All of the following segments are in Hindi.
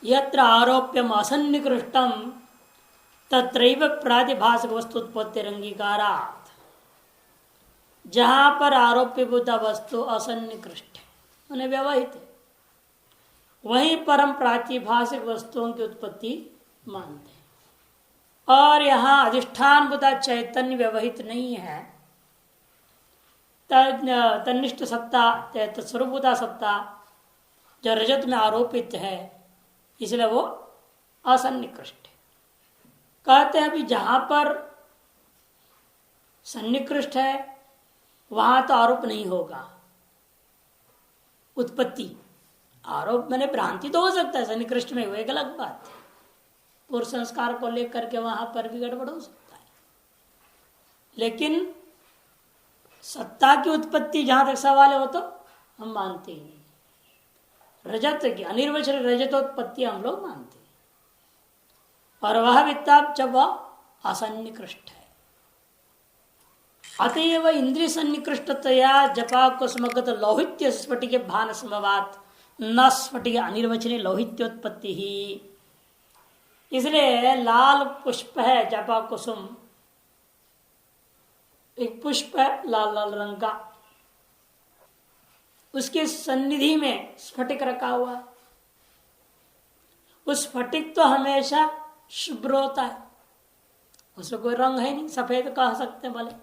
यत्र आरोप्यम असन्निकृष्टम तत्रैव प्रातिभाषिक वस्तु उत्पत्ति अंगीकारात्। जहां पर आरोप्यभूत वस्तु असन्निकृष्ट है व्यवहित है, वहीं पर हम प्रातिभाषिक वस्तुओं की उत्पत्ति मानते हैं। और यहां अधिष्ठान बुधा चैतन्य व्यवहित नहीं है, तन्निष्ठ सत्ता स्वरूपता सत्ता जो रजत में आरोपित है, इसलिए वो असन्निकृष्ट है। कहते हैं अभी जहां पर सन्निकृष्ट है वहां तो आरोप नहीं होगा। उत्पत्ति आरोप मैंने भ्रांति तो हो सकता है सन्निकृष्ट में, वो एक अलग बात है। पूर्व संस्कार को लेकर के वहां पर भी गड़बड़ हो सकता है, लेकिन सत्ता की उत्पत्ति जहां तक सवाल है वो तो हम मानते ही। रजत की अनिर्वचन रजतोत्पत्ति हम लोग मानते हैं, और वह वित्ताप जब वह असन्निकृष्ट है। अतएव इंद्रिय सन्निकृष्टतया जपा कुसुमगत लौहित्य स्फटिके भान समवात न स्फटिक अनिर्वचनीय लौहित्योत्पत्ति ही। इसलिए लाल पुष्प है जपा कुसुम, एक पुष्प है लाल लाल रंग का, उसके सन्निधि में स्फटिक रखा हुआ है। उस स्फटिक तो हमेशा शुभ्र होता है, उसमें कोई रंग है नहीं, सफेद कह सकते हैं भले,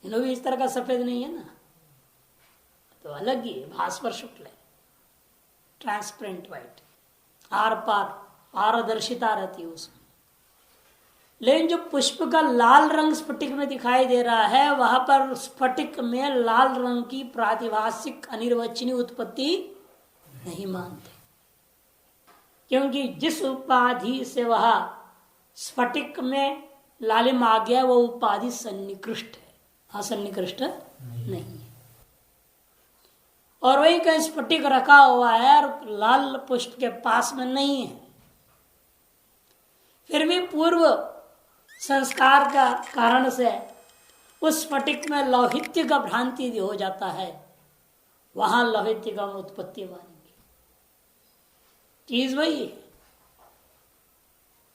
इन्हों भी इस तरह का सफेद नहीं है ना, तो अलग ही भास्वर शुक्ल है, ट्रांसपेरेंट व्हाइट, आर पार पारदर्शिता रहती है उसमें। लेकिन जो पुष्प का लाल रंग स्फटिक में दिखाई दे रहा है, वहां पर स्फटिक में लाल रंग की प्रातिभाषिक अनिर्वचनीय उत्पत्ति नहीं मानते, क्योंकि जिस उपाधि से वह स्फटिक में लालिम आ गया वो उपाधि सन्निकृष्ट है, असन्निकृष्ट नहीं है। और वही कहीं स्फटिक रखा हुआ है और लाल पुष्प के पास में नहीं है, फिर भी पूर्व संस्कार का कारण से उस स्फटिक में लौहित्य का भ्रांति यदि हो जाता है, वहां लौहित्य का उत्पत्ति मानेंगे। चीज वही है,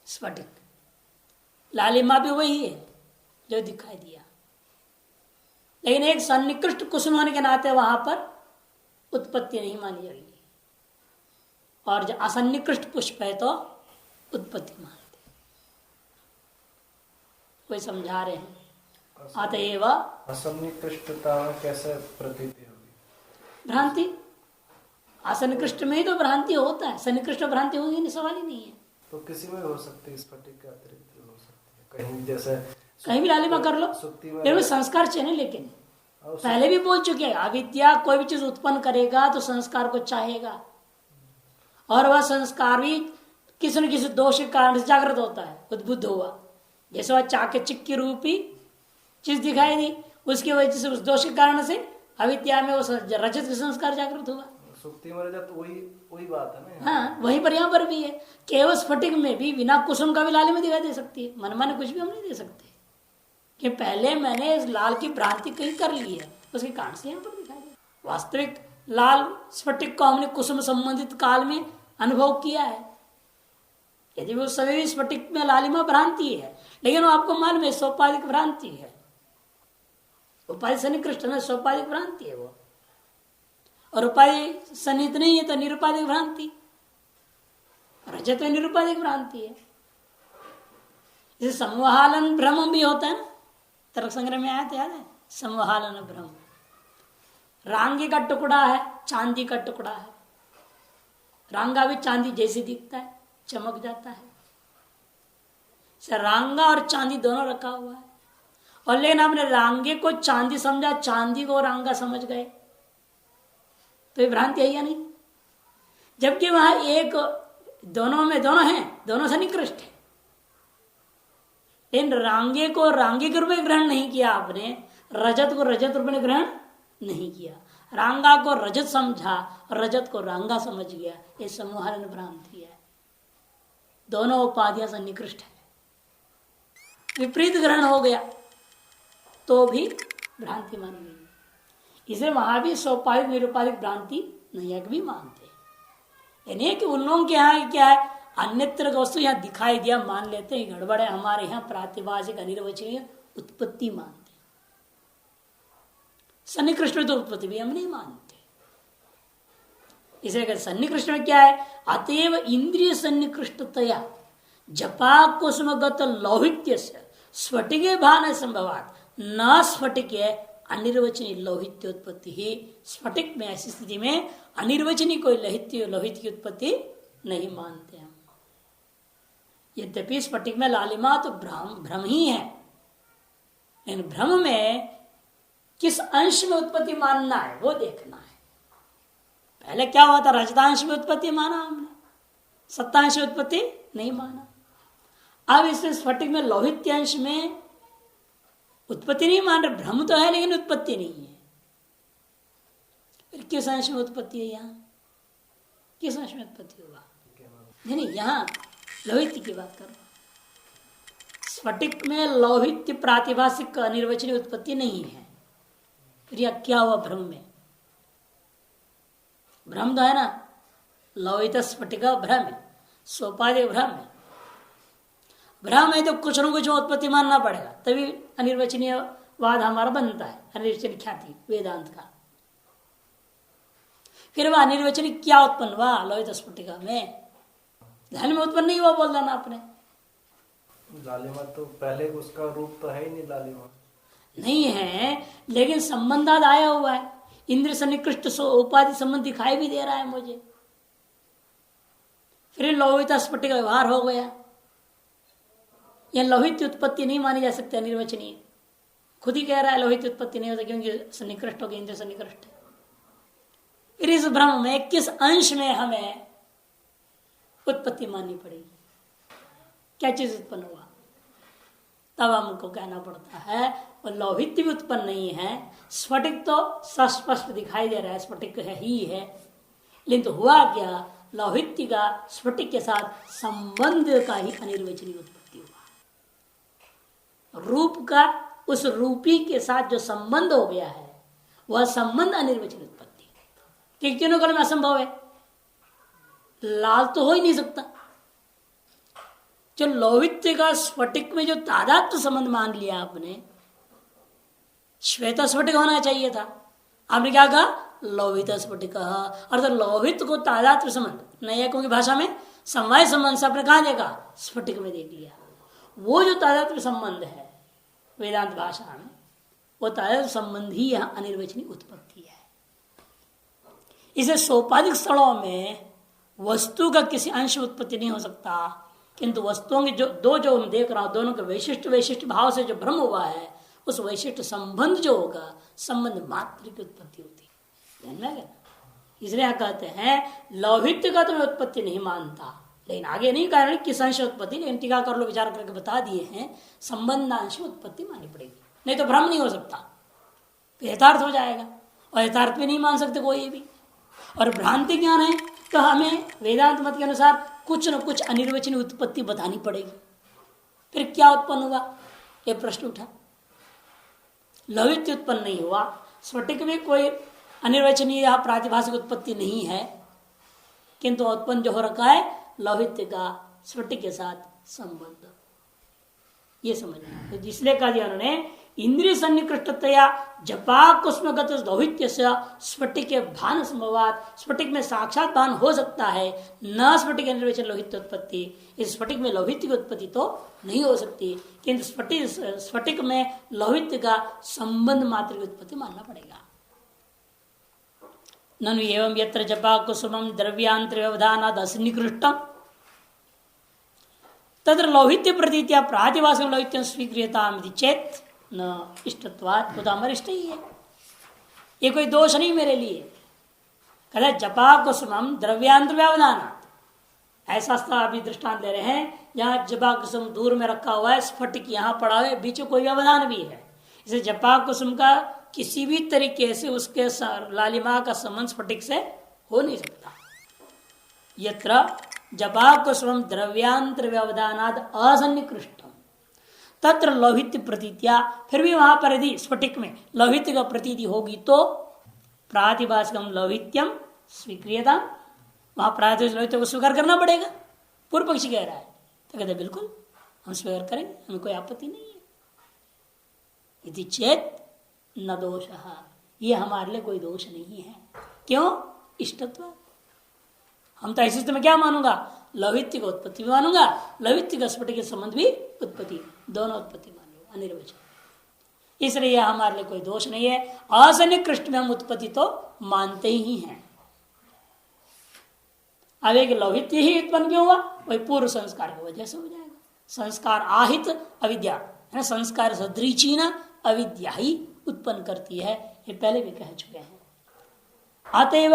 स्फटिक लालिमा भी वही है जो दिखाई दिया, लेकिन एक सन्निकृष्ट कुसुम होने के नाते वहां पर उत्पत्ति नहीं मानी जाएगी, और जो असन्निकृष्ट पुष्प है तो उत्पत्ति मानते। कोई समझा रहे हैं। अतएव असन्निकृष्टता कैसे प्रतीति होगी? भ्रांति, असन्निकृष्ट में ही तो भ्रांति होता है, सन्निकृष्ट भ्रांति होगी नहीं, सवाल ही नहीं है। तो किसी में हो सकती है, स्फटिक के अतिरिक्त हो सकती है, कहीं जैसे कहीं भी लालिमा कर लो, फिर संस्कार चाहिए। लेकिन पहले भी बोल चुके हैं, अविद्या कोई भी चीज उत्पन्न करेगा तो संस्कार को चाहेगा, और वह संस्कार भी किसी न किसी दोष के कारण से जागृत होता है, उद्बुद्ध हुआ। जैसे वह चाकचिक की रूपी चीज दिखाई दी, उसकी वजह से उस दोष के कारण से अविद्या में वो रजत के संस्कार जागृत हुआ। सुक्ति में रजत वही बात है ना। हाँ, वहीं पर यहाँ पर भी है। केवल स्फटिक में भी बिना कुसुम का भी लाल में दिखाई दे सकती है, मन मन कुछ भी हम नहीं दे सकते, कि पहले मैंने इस लाल की भ्रांति कहीं कर ली है, उसके कारण से यहाँ पर दिखाई दे। वास्तविक लाल स्फटिक को हमने कुसुम संबंधित काल में अनुभव किया है, यदि वो सभी स्फटिक में लालिमा भ्रांति है, लेकिन वो आपको मालूम है सोपाधिक भ्रांति है, उपाधि सन्निकृष्ट में सोपाधिक भ्रांति है वो, और उपाधि सन्निहित नहीं है तो निरुपाधिक भ्रांति, रजत में निरुपाधिक भ्रांति है। जैसे संवहालन भ्रम भी होता है ना, तर्क संग्रह में आया था, याद है, संवहालन भ्रम। रांगी का टुकड़ा है, चांदी का टुकड़ा है, रांगा भी चांदी जैसे दिखता है, चमक जाता है, रांगा और चांदी दोनों रखा हुआ है, और लेकिन आपने रांगे को चांदी समझा, चांदी को रांगा समझ गए, तो ये भ्रांति है या नहीं? जबकि वहां एक दोनों में दोनों हैं, दोनों से निकृष्ट है, लेकिन रांगे को रांगे के रूप में ग्रहण नहीं किया आपने, रजत को रजत रूप में ग्रहण नहीं किया, रांगा को रजत समझा, रजत को रांगा समझ गया, ये समूहालन भ्रांति है। दोनों उपाधियां सन्निकृष्ट है, विपरीत ग्रहण हो गया तो भी भ्रांति मानी गई। इसे वहां भी सोपाधिक निरुपाधिक भ्रांति नहीं भी मानते। यानी कि उन लोगों के यहाँ क्या है, अन्यत्र का वस्तु यहाँ दिखाई दिया मान लेते हैं, गड़बड़ है। हमारे यहाँ प्रातिभाषिक अनिर्वचनीय उत्पत्ति मानते हैं, सन्निकृष्ट तो उत्पत्ति भी हम नहीं मानते। इसलिए सन्निकृष्ट में क्या है, अतएव इंद्रिय सन्निकृष्टतया जपा कुसुमगत लौहित्य से स्फटिके भान संभवात न स्फटिके अनिर्वचनीय लौहित्योत्पत्ति ही। स्फटिक में ऐसी स्थिति में अनिर्वचनीय कोई लोहित की उत्पत्ति नहीं मानते हम। यद्यपि स्फटिक में लालिमा तो भ्रम ही है, लेकिन भ्रम में किस अंश में उत्पत्ति मानना है वो देखना है। पहले क्या हुआ था, रजतांश में उत्पत्ति माना हमने, सत्तांश में उत्पत्ति नहीं माना। अब इसमें स्फटिक में लौहित्यांश में उत्पत्ति नहीं मान रहे, भ्रम तो है लेकिन उत्पत्ति नहीं है। फिर किस अंश में उत्पत्ति है, यहाँ किस अंश में उत्पत्ति हुआ? नहीं, यहाँ लौहित्य की बात कर रहा हूं। स्फटिक में लौहित्य प्रातिभाषिक अनिर्वचनीय उत्पत्ति नहीं है। फिर यह क्या हुआ, भ्रम में? भ्रम तो है ना, लौहित स्फटिक भ्रम है, सोपाधिक भ्रम है। भ्रम है तो कुछ न कुछ उत्पत्ति मानना पड़ेगा, तभी अनिर्वचनीय वाद हमारा बनता है, अनिर्वचनीय ख्याति वेदांत का। फिर वह अनिर्वचनीय क्या उत्पन्न हुआ लौहित स्फटिका में? ध्यान में उत्पन्न नहीं हुआ, बोल देना आपने। लालिमा तो पहले उसका रूप तो है ही नहीं, लालिमा नहीं है, लेकिन संबंधाद आया हुआ है। इंद्र सन्निकृष्ट उपाधि संबंध दिखाई भी दे रहा है मुझे। फिर लौहित स्फटिक व्यवहार हो गया। यह लौहित उत्पत्ति नहीं मानी जा सकती, अनिर्वचनीय। खुद ही कह रहा है लौहित उत्पत्ति नहीं होता क्योंकि सन्निकृष्ट हो गया, इंद्र सन्निकृष्ट है। फिर इस भ्रम में किस अंश में हमें उत्पत्ति माननी पड़ेगी? क्या चीज उत्पन्न हुआ? तब हमको कहना पड़ता है और लौहित्य भी उत्पन्न नहीं है। स्फटिक तो स्पष्ट दिखाई दे रहा है, स्फटिक है ही है, लेकिन तो हुआ क्या, लौहित्य का स्फटिक के साथ संबंध का ही अनिर्वचनीय उत्पत्ति हुआ। रूप का उस रूपी के साथ जो संबंध हो गया है वह संबंध अनिर्वचनीय उत्पत्ति। कि तीनों काल में असंभव है, लाल तो हो ही नहीं सकता। जो लौहित्य का स्फटिक में जो तादात्म्य संबंध मान लिया आपने, श्वेत स्फटिक होना चाहिए था, आपने क्या कहा लौहित स्फटिक। अर्थात लौहित को तादात्म्य संबंध, नैयायिकों की भाषा में समवाय संबंध से आपने कहा देखा, स्फटिक में देख लिया। वो जो तादात्म्य संबंध है वेदांत भाषा में, वो तादात्म्य संबंध ही यहाँ अनिर्वचनीय उत्पत्ति है। इसे सोपाधिक स्थलों में वस्तु का किसी अंश उत्पत्ति नहीं हो सकता, किंतु वस्तुओं के जो हम देख रहा हूं, दोनों के वैशिष्ट भाव से जो भ्रम हुआ है, उस वैशिष्ट संबंध जो होगा, संबंध मात्र की उत्पत्ति होती है। ध्यान में, इसलिए कहते हैं लौहित्य का तो मैं उत्पत्ति नहीं मानता, लेकिन आगे नहीं कारण किस अंश उत्पत्ति, लेकिन टीका कर लो विचार करके बता दिए हैं संबंधांश उत्पत्ति माननी पड़ेगी, नहीं तो भ्रम नहीं हो सकता, यथार्थ हो जाएगा। और यथार्थ भी नहीं मान सकते कोई भी। और भ्रांति ज्ञान है तो हमें वेदांत मत के अनुसार कुछ न कुछ अनिर्वचनीय उत्पत्ति बतानी पड़ेगी। फिर क्या उत्पन्न हुआ, यह प्रश्न उठा। लौहित्य उत्पन्न नहीं हुआ, स्फटिक में कोई अनिर्वचनीय प्रातिभाषिक उत्पत्ति नहीं है, किंतु उत्पन्न जो हो रखा है लौहित्य का स्फटिक के साथ संबंध, ये समझना। तो इसलिए कहा दिया उन्होंने इंद्रिय सन्निकृष्टतया जपा कुसुमगत लौहित्य से स्फटिक भान संभवात। स्फटिक में साक्षात भान हो सकता है, न स्फटिक अनिर्वचन लौहित्य उत्पत्ति। इस स्फटिक में लौहित्य की उत्पत्ति तो नहीं हो सकती, किंतु स्फटिक में लौहित्य का संबंध मात्र की उत्पत्ति मानना पड़ेगा। ननु एवं यत्र जपा कुसुमं द्रव्यांतर व्यवधानाद असन्निकृष्टम तत्र लौहित्य प्रतीत्या प्रातिभाषिक लौहित्य स्वीक्रियता चेत न इष्टत्वात्, वो तो हमारे इष्ट ही है, ये कोई दोष नहीं मेरे लिए। कहते जपा कुसुमम द्रव्यांतर व्यवधानात्, ऐसा अभी दृष्टांत दे रहे हैं, यहाँ जपा कुसुम दूर में रखा हुआ है, स्फटिक यहाँ पड़ा हुआ है, बीच में कोई व्यवधान भी है। इसे जपा कुसुम का किसी भी तरीके से उसके लालिमा का संबंध स्फटिक से हो नहीं सकता। यत्र जपा कुसुम द्रव्यांतर व्यवधानाद असन्निकृष्टम तत्र लौहित्य प्रतीत्या, फिर भी वहां पर यदि स्फटिक में लौहित्य का प्रतीति होगी तो प्रातिभाषिकम लौहित्यम स्वीक्रियता, वहां प्रातिज लोहित को स्वीकार करना पड़ेगा। पूर्व पक्षी कह रहा है तो कहते बिल्कुल हम स्वीकार करेंगे, हमें कोई आपत्ति नहीं है। यदि चेत न दोष, ये हमारे लिए कोई दोष नहीं है। क्यों? इष्टत्व। हम तो ऐसी स्थिति में क्या मानूंगा? लौहित्य का उत्पत्ति भी मानूंगा, लौहित्य का स्फटिक के संबंध भी उत्पत्ति, दोनों उत्पत्ति मानूंगा अनिर्वचन। इसलिए यह हमारे लिए कोई दोष नहीं है। असन्निकृष्ट में हम उत्पत्ति तो मानते ही हैं। अब एक लौहित्य ही उत्पन्न क्यों हुआ? वही पूर्व संस्कार की वजह से हो जाएगा। संस्कार आहित अविद्या है, संस्कार सदृचीन अविद्या ही उत्पन्न करती है, ये पहले भी कह चुके हैं। अतएव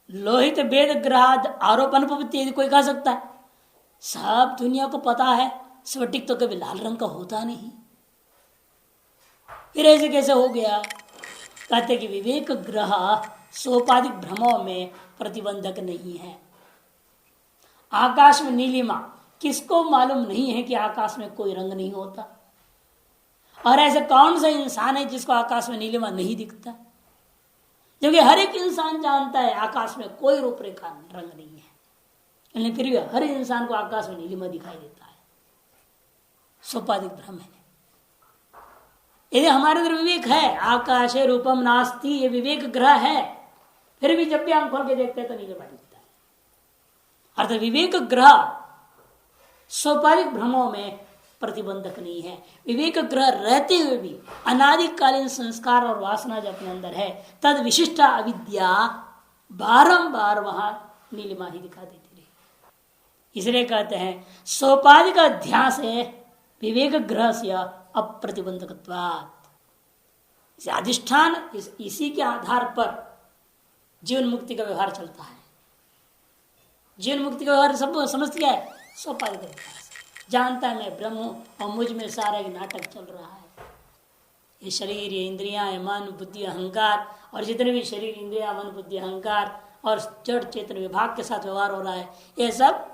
लोहित वेद ग्रहाद आरोप अनुपत्ति यदि कोई कह सकता है, सब दुनिया को पता है स्फटिक तो कभी लाल रंग का होता नहीं, फिर ऐसे कैसे हो गया? कहते कि विवेक ग्रह सोपाधिक भ्रमों में प्रतिबंधक नहीं है। आकाश में नीलिमा, किसको मालूम नहीं है कि आकाश में कोई रंग नहीं होता? और ऐसे कौन सा इंसान है जिसको आकाश में नीलिमा नहीं दिखता? क्योंकि हर एक इंसान जानता है आकाश में कोई रूपरेखा रंग नहीं है, लेकिन फिर भी हर इंसान को आकाश में नीलिमा दिखाई देता है। सोपाधिक भ्रम है। यदि हमारे अंदर विवेक है, आकाशे रूपम नास्ति, ये विवेक ग्रह है, फिर भी जब भी हम खोल के देखते हैं तो नीलिमा दिखता है। अर्थात विवेक ग्रह सोपाधिक भ्रमों में प्रतिबंधक नहीं है। विवेक ग्रह रहते हुए भी अनादिकालीन संस्कार और वासना जो अपने अंदर है, तद विशिष्ट अविद्या बारंबार वहां नीलिमा ही दिखा देती रही। इसलिए कहते हैं सोपाधिक अध्यास है विवेक ग्रह से अप्रतिबंधकत्वात्। अधिष्ठान इसी के आधार पर जीवन मुक्ति का व्यवहार चलता है। जीवन मुक्ति का व्यवहार सब समझ क्या है? सोपाधिक अध्यास। जानता है मैं ब्रह्म हूं और मुझ में सारा एक नाटक चल रहा है। ये शरीर, ये इंद्रियां, ये मन बुद्धि अहंकार, और जितने भी शरीर इंद्रियां मन बुद्धि अहंकार और जड़ चेतन विभाग के साथ व्यवहार हो रहा है, ये सब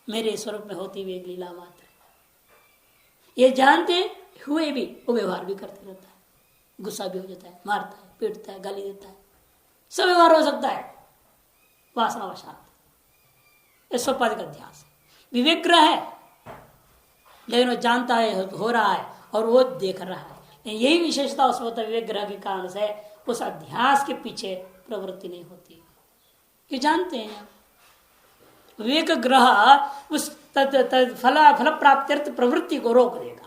मेरे स्वरूप में होती हुई एक लीला मात्र है। ये जानते हुए भी वो व्यवहार भी करते रहता है। गुस्सा भी हो जाता है, मारता है, पीटता है, गाली देता है, सब व्यवहार हो सकता है वासनावशात। ये सोपाधिक अध्यास विवेक ग्रह है, लेकिन वो जानता है हो रहा है और वो देख रहा है। यही विशेषता उस विवेक ग्रह के कारण से उस अध्यास के पीछे प्रवृत्ति नहीं होती। ये जानते हैं विवेक ग्रह उस फल प्राप्त्यर्थ प्रवृत्ति को रोक देगा।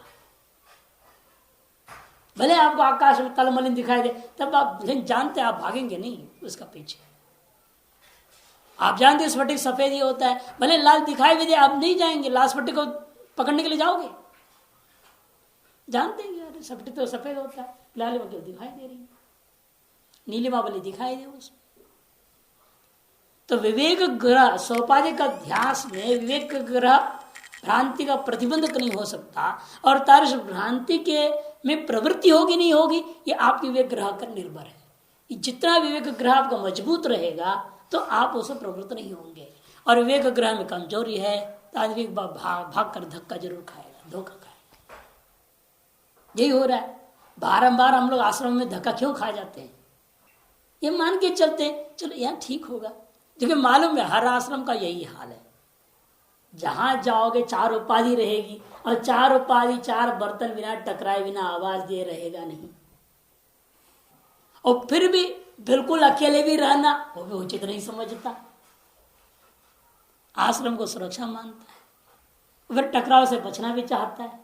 भले आपको आकाश में तलमलिन दिखाई दे, तब आप जानते आप भागेंगे नहीं उसका पीछे। आप जानते स्फटिक सफेद ही होता है, भले लाल दिखाई भी दे आप नहीं जाएंगे, लाल स्फटिक को पकड़ने के लिए जाओगे। जानते हैं यार स्फटिक तो सफेद होता है, लाल क्यों दिखाई दे रही है, नीलिमा भले दिखाई दे उसमें। तो विवेक ग्रह सोपाधिक अध्यास में विवेक ग्रह भ्रांति का प्रतिबंधक नहीं हो सकता, और तारस भ्रांति के में प्रवृत्ति होगी नहीं होगी ये आपके विवेक ग्रह पर निर्भर है। जितना विवेक ग्रह आपका मजबूत रहेगा तो आप उससे प्रवृत्त नहीं होंगे, और विवेक ग्रह में कमजोरी है तो आदमी भाग कर धक्का जरूर खाएगा, धोखा खाएगा। यही हो रहा है बारंबार। हम लोग आश्रम में धक्का क्यों खा जाते हैं? ये मान के चलते चलो यार ठीक होगा, क्योंकि मालूम है हर आश्रम का यही हाल है। जहां जाओगे 4 उपाधि रहेगी, और 4 उपाधि 4 बर्तन बिना टकराए बिना आवाज दिए रहेगा नहीं। और फिर भी बिल्कुल अकेले भी रहना वो भी उचित नहीं समझता। आश्रम को सुरक्षा मानता है, फिर टकराव से बचना भी चाहता है।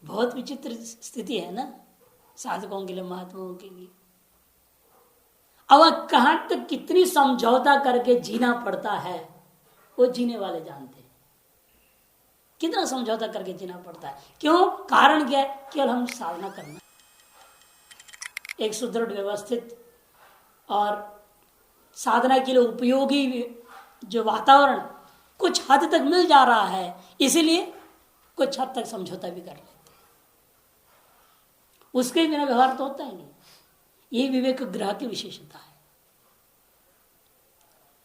बहुत विचित्र स्थिति है ना साधकों के लिए, महात्माओं के लिए। अब कहां तक कितनी समझौता करके जीना पड़ता है वो जीने वाले जानते हैं। कितना समझौता करके जीना पड़ता है, क्यों? कारण क्या है? केवल हम साधना करना, एक सुदृढ़ व्यवस्थित और साधना के लिए उपयोगी जो वातावरण कुछ हद तक मिल जा रहा है, इसीलिए कुछ हद तक समझौता भी कर लेते हैं। उसके बिना व्यवहार तो होता ही नहीं। ये विवेक ग्रह की विशेषता है।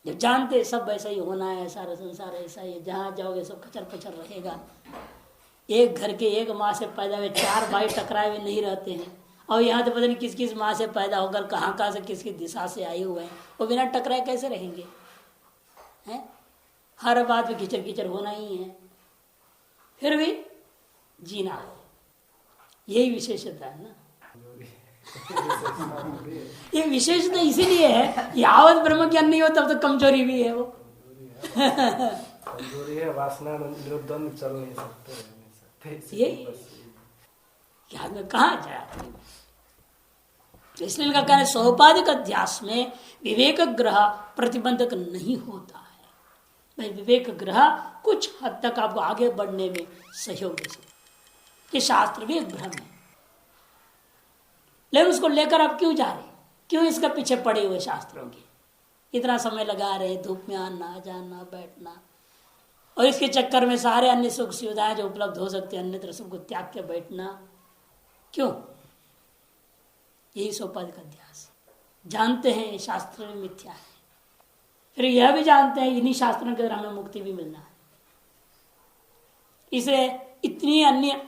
जब जानते सब ऐसा ही होना है, सारा संसार ऐसा ही है, जहां जाओगे सब खचर पचर रहेगा। एक घर के एक माँ से पैदा हुए 4 भाई टकराए हुए नहीं रहते हैं, और यहाँ तो पता नहीं किस किस माँ से पैदा होकर कहाँ कहाँ से किस किस दिशा से आए हुए हैं, वो बिना टकराए कैसे रहेंगे? हैं? हर बात में कीचड़ कीचड़ होना ही है, फिर भी जीना है, यही विशेषता है ना। ये विशेषता इसीलिए है, यावत ब्रह्म ज्ञान नहीं हो तब तक कमजोरी भी है वो। कमजोरी है, वासना निरुद्धन, चल नहीं सकते, यही ज्ञान में कहाँ जाए। इसलिए इनका कहना है सोपाधिक अध्यास में विवेक ग्रह प्रतिबंधक नहीं होता है। भाई विवेक ग्रह कुछ हद तक आपको आगे बढ़ने में सहयोग दे सकता है। ये शास्त्र भी एक भ्रम है, लेकिन उसको लेकर आप क्यों जा रहे, क्यों इसका पीछे पड़े हुए शास्त्रों के, इतना समय लगा रहे, धूप में आना जाना बैठना, और इसके चक्कर में सारे अन्य सुख सुविधाएं जो उपलब्ध हो सकती है अन्यत्र सबको त्याग के बैठना क्यों? यही सोपाधिक अध्यास। जानते हैं शास्त्र में मिथ्या है, फिर यह भी जानते हैं इन्हीं शास्त्रों के द्वारा हमें मुक्ति भी मिलना है, इसे इतनी अन्य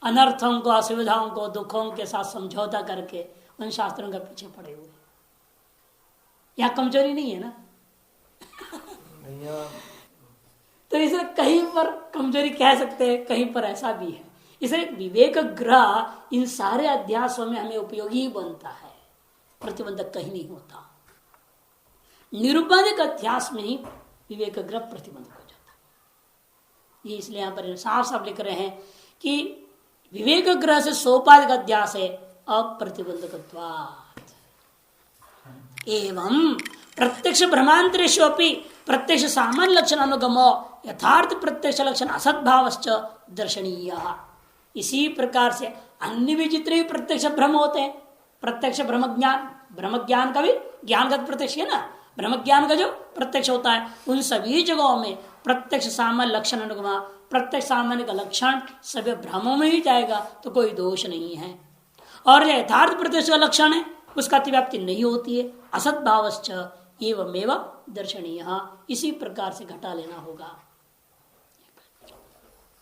अनर्थों को, असुविधाओं को, दुखों के साथ समझौता करके उन शास्त्रों के पीछे पड़े हुए। यहाँ कमजोरी नहीं है ना। तो इसे कहीं पर कमजोरी कह सकते हैं, कहीं पर ऐसा भी है। इसे विवेक ग्रह इन सारे अध्यासों में हमें उपयोगी बनता है, प्रतिबंधक कहीं नहीं होता। निरुपाधिक अध्यास में ही विवेक ग्रह प्रतिबंधक हो जाता है। ये इसलिए यहां पर साफ साफ लिख रहे हैं कि विवेक ग्रह से सोपाधिक अध्यास है अप्रतिबंधकत्वात्। एवं प्रत्यक्ष भ्रमांतरेषु अपि प्रत्यक्ष सामान्य लक्षण अनुगमो यथार्थ प्रत्यक्ष लक्षण असद्भावश्च दर्शनीय। इसी प्रकार से अन्य भी जितने भी प्रत्यक्ष भ्रम होते हैं, प्रत्यक्ष ब्रह्म ज्ञान का भी ज्ञानगत प्रत्यक्ष है ना, ब्रह्म ज्ञान का जो प्रत्यक्ष होता है उन सभी जगहों में प्रत्यक्ष सामान्य लक्षण अनुगमा, प्रत्यक्ष सामान्य का लक्षण सभी भ्रमों में ही जाएगा तो कोई दोष नहीं है। और जो यथार्थ प्रत्यक्ष का लक्षण है उसका अतिव्याप्ति नहीं होती है, असद्भावश्च एवमेव दर्शनीय। इसी प्रकार से घटा लेना होगा।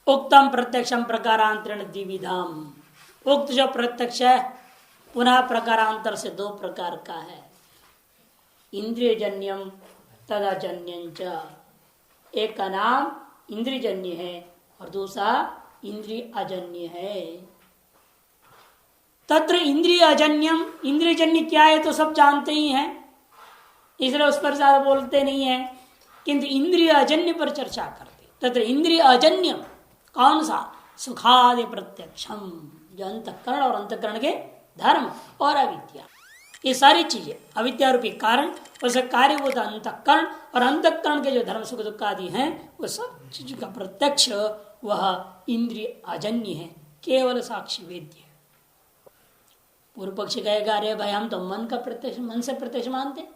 उक्तम प्रत्यक्षम प्रकारांतरण द्विविधम, उक्त जो प्रत्यक्ष है पुनः प्रकारांतर से दो प्रकार का है, इंद्रियजन्यम तदजन्यंच। एक का नाम इंद्रियजन्य है और दूसरा इंद्रिय अजन्य है। तत्र इंद्रिय अजन्यम, इंद्रियजन्य क्या है तो सब जानते ही हैं, इसलिए उस पर ज्यादा बोलते नहीं है, किंतु इंद्रिय अजन्य पर चर्चा करते। तत्र इंद्रिय अजन्यम कौन सा? सुखादि प्रत्यक्षम, जो अंतःकरण और अंतःकरण के धर्म और अविद्या, ये सारी चीजें अविद्या रूपी कारण, उसका कार्यभूत अंतःकरण और अंतःकरण के जो धर्म सुख दुख आदि हैं वो सब चीज का प्रत्यक्ष वह इंद्रिय अजन्य है, केवल साक्षी वेद्य। पूर्व पक्षी कहेगा अरे भाई हम तो मन का प्रत्यक्ष, मन से प्रत्यक्ष मानते,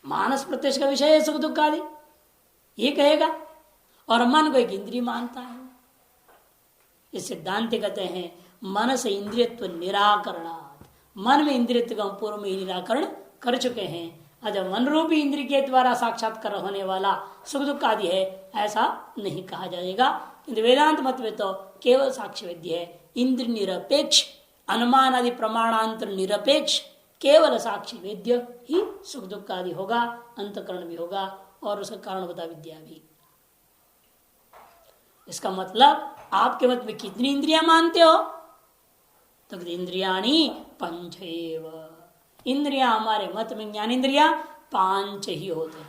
मानस प्रत्यक्ष का विषय है सुख दुख आदि, ये कहेगा, और मन को एक इंद्रिय मानता है। इस सिद्धांत कहते हैं मन से इंद्रियत्व निराकरणात्, मन में इंद्रियत्व का पूर्व में ही निराकरण कर चुके हैं। अतः मन रूपी इंद्रिय के द्वारा साक्षात्कार होने वाला सुख दुख आदि है ऐसा नहीं कहा जाएगा, किंतु वेदांत मत में तो केवल साक्ष्य वेद्य है, इंद्र निरपेक्ष, अनुमान आदि प्रमाणांतर निरपेक्ष केवल साक्षी वेद्य ही सुख दुख आदि होगा, अंतकरण भी होगा और उसका कारण बता विद्या भी। इसका मतलब आपके मत में कितनी इंद्रियां मानते हो? तो इंद्रियाणी पंचैव, इंद्रियां हमारे मत में ज्ञान इंद्रियां पांच ही होते हैं।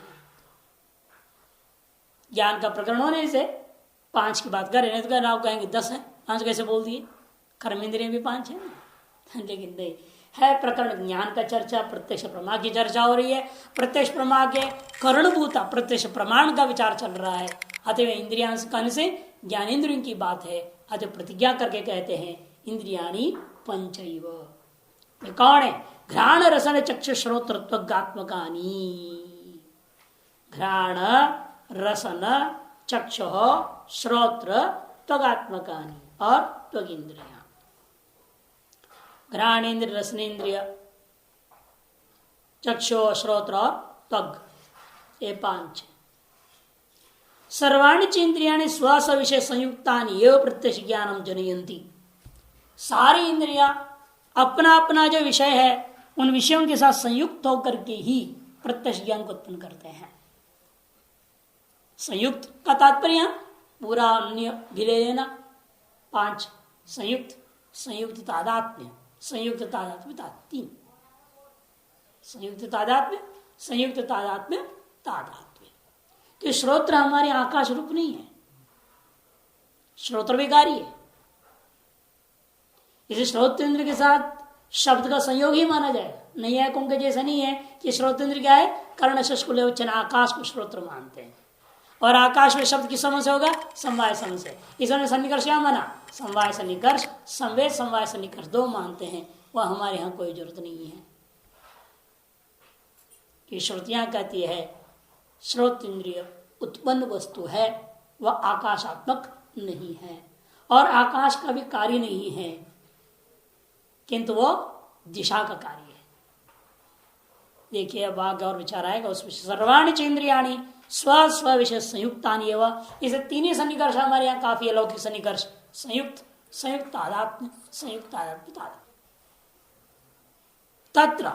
ज्ञान का प्रकरण होने से पांच की बात कर रहे हैं, तो आप कहेंगे 10 है, 5 कैसे बोल दिए? कर्म इंद्रियां भी 5 है ना, लेकिन नहीं है। प्रकरण ज्ञान का चर्चा, प्रत्यक्ष प्रमा की चर्चा हो रही है, प्रत्यक्ष प्रमा के करणभूता प्रत्यक्ष प्रमाण का विचार चल रहा है। अतः इंद्रियां कहने से ज्ञान इंद्रियों की बात है, अतः प्रतिज्ञा करके कहते हैं इंद्रियाणी पंचैव। ये कौन है? घ्राण रसन चक्षु श्रोत्र त्वगात्मकानी, घ्राण रसन चक्षु श्रोत्र त्वगात्मकानी और त्वगिंद्रिया। घ्राणेन्द्रिय, रसनेन्द्रिय, चक्षु श्रोत्र और त्वग, ये 5। सर्वाणि च इंद्रियाणि स्वस्व विषय संयुक्तानि एवं प्रत्यक्ष ज्ञानम जनयन्ति। सारी इंद्रियां अपना अपना जो विषय है उन विषयों के साथ संयुक्त होकर के ही प्रत्यक्ष ज्ञान को उत्पन्न करते हैं। संयुक्त का तात्पर्य पूरा अन्य भी ले लेना। 5 संयुक्त, संयुक्त तादात्म्य, संयुक्त तादात्म्य 3, संयुक्त तादात्म्य, संयुक्त तादात्म्य तादात्म्य। तो श्रोत्र हमारे आकाश रूप नहीं है, श्रोत्र विकारी है। इसे श्रोतेंद्र के साथ शब्द का संयोग ही माना जाएगा। नहीं है कौन के जैसा नहीं है कि श्रोतेंद्र क्या है, कर्ण शस्कुलेवचन आकाश को श्रोत्र मानते हैं और आकाश में शब्द किस समझ से होगा, समवाय समझ से। इसने सन्निकर्ष क्या माना, समवाय सन्निकर्ष, संवेद समवाय सन्निकर्ष 2 मानते हैं। वह हमारे यहां कोई जरूरत नहीं है कि श्रुतियां कहती है श्रोत इंद्रिय उत्पन्न वस्तु है, वह आकाशात्मक नहीं है और आकाश का भी कार्य नहीं है, किंतु वो दिशा का कार्य है। देखिए अब आगे और विचार आएगा उस विषय। सर्वाणी च इंद्रियाणी स्व स्व विषय संयुक्तानि एवं। इसे 3 सन्निकर्ष हमारे यहाँ काफी अलौकिक सन्निकर्ष, संयुक्त, संयुक्त तादात्म्य, संयुक्त तादात्म्य तादात्म्य। तत्र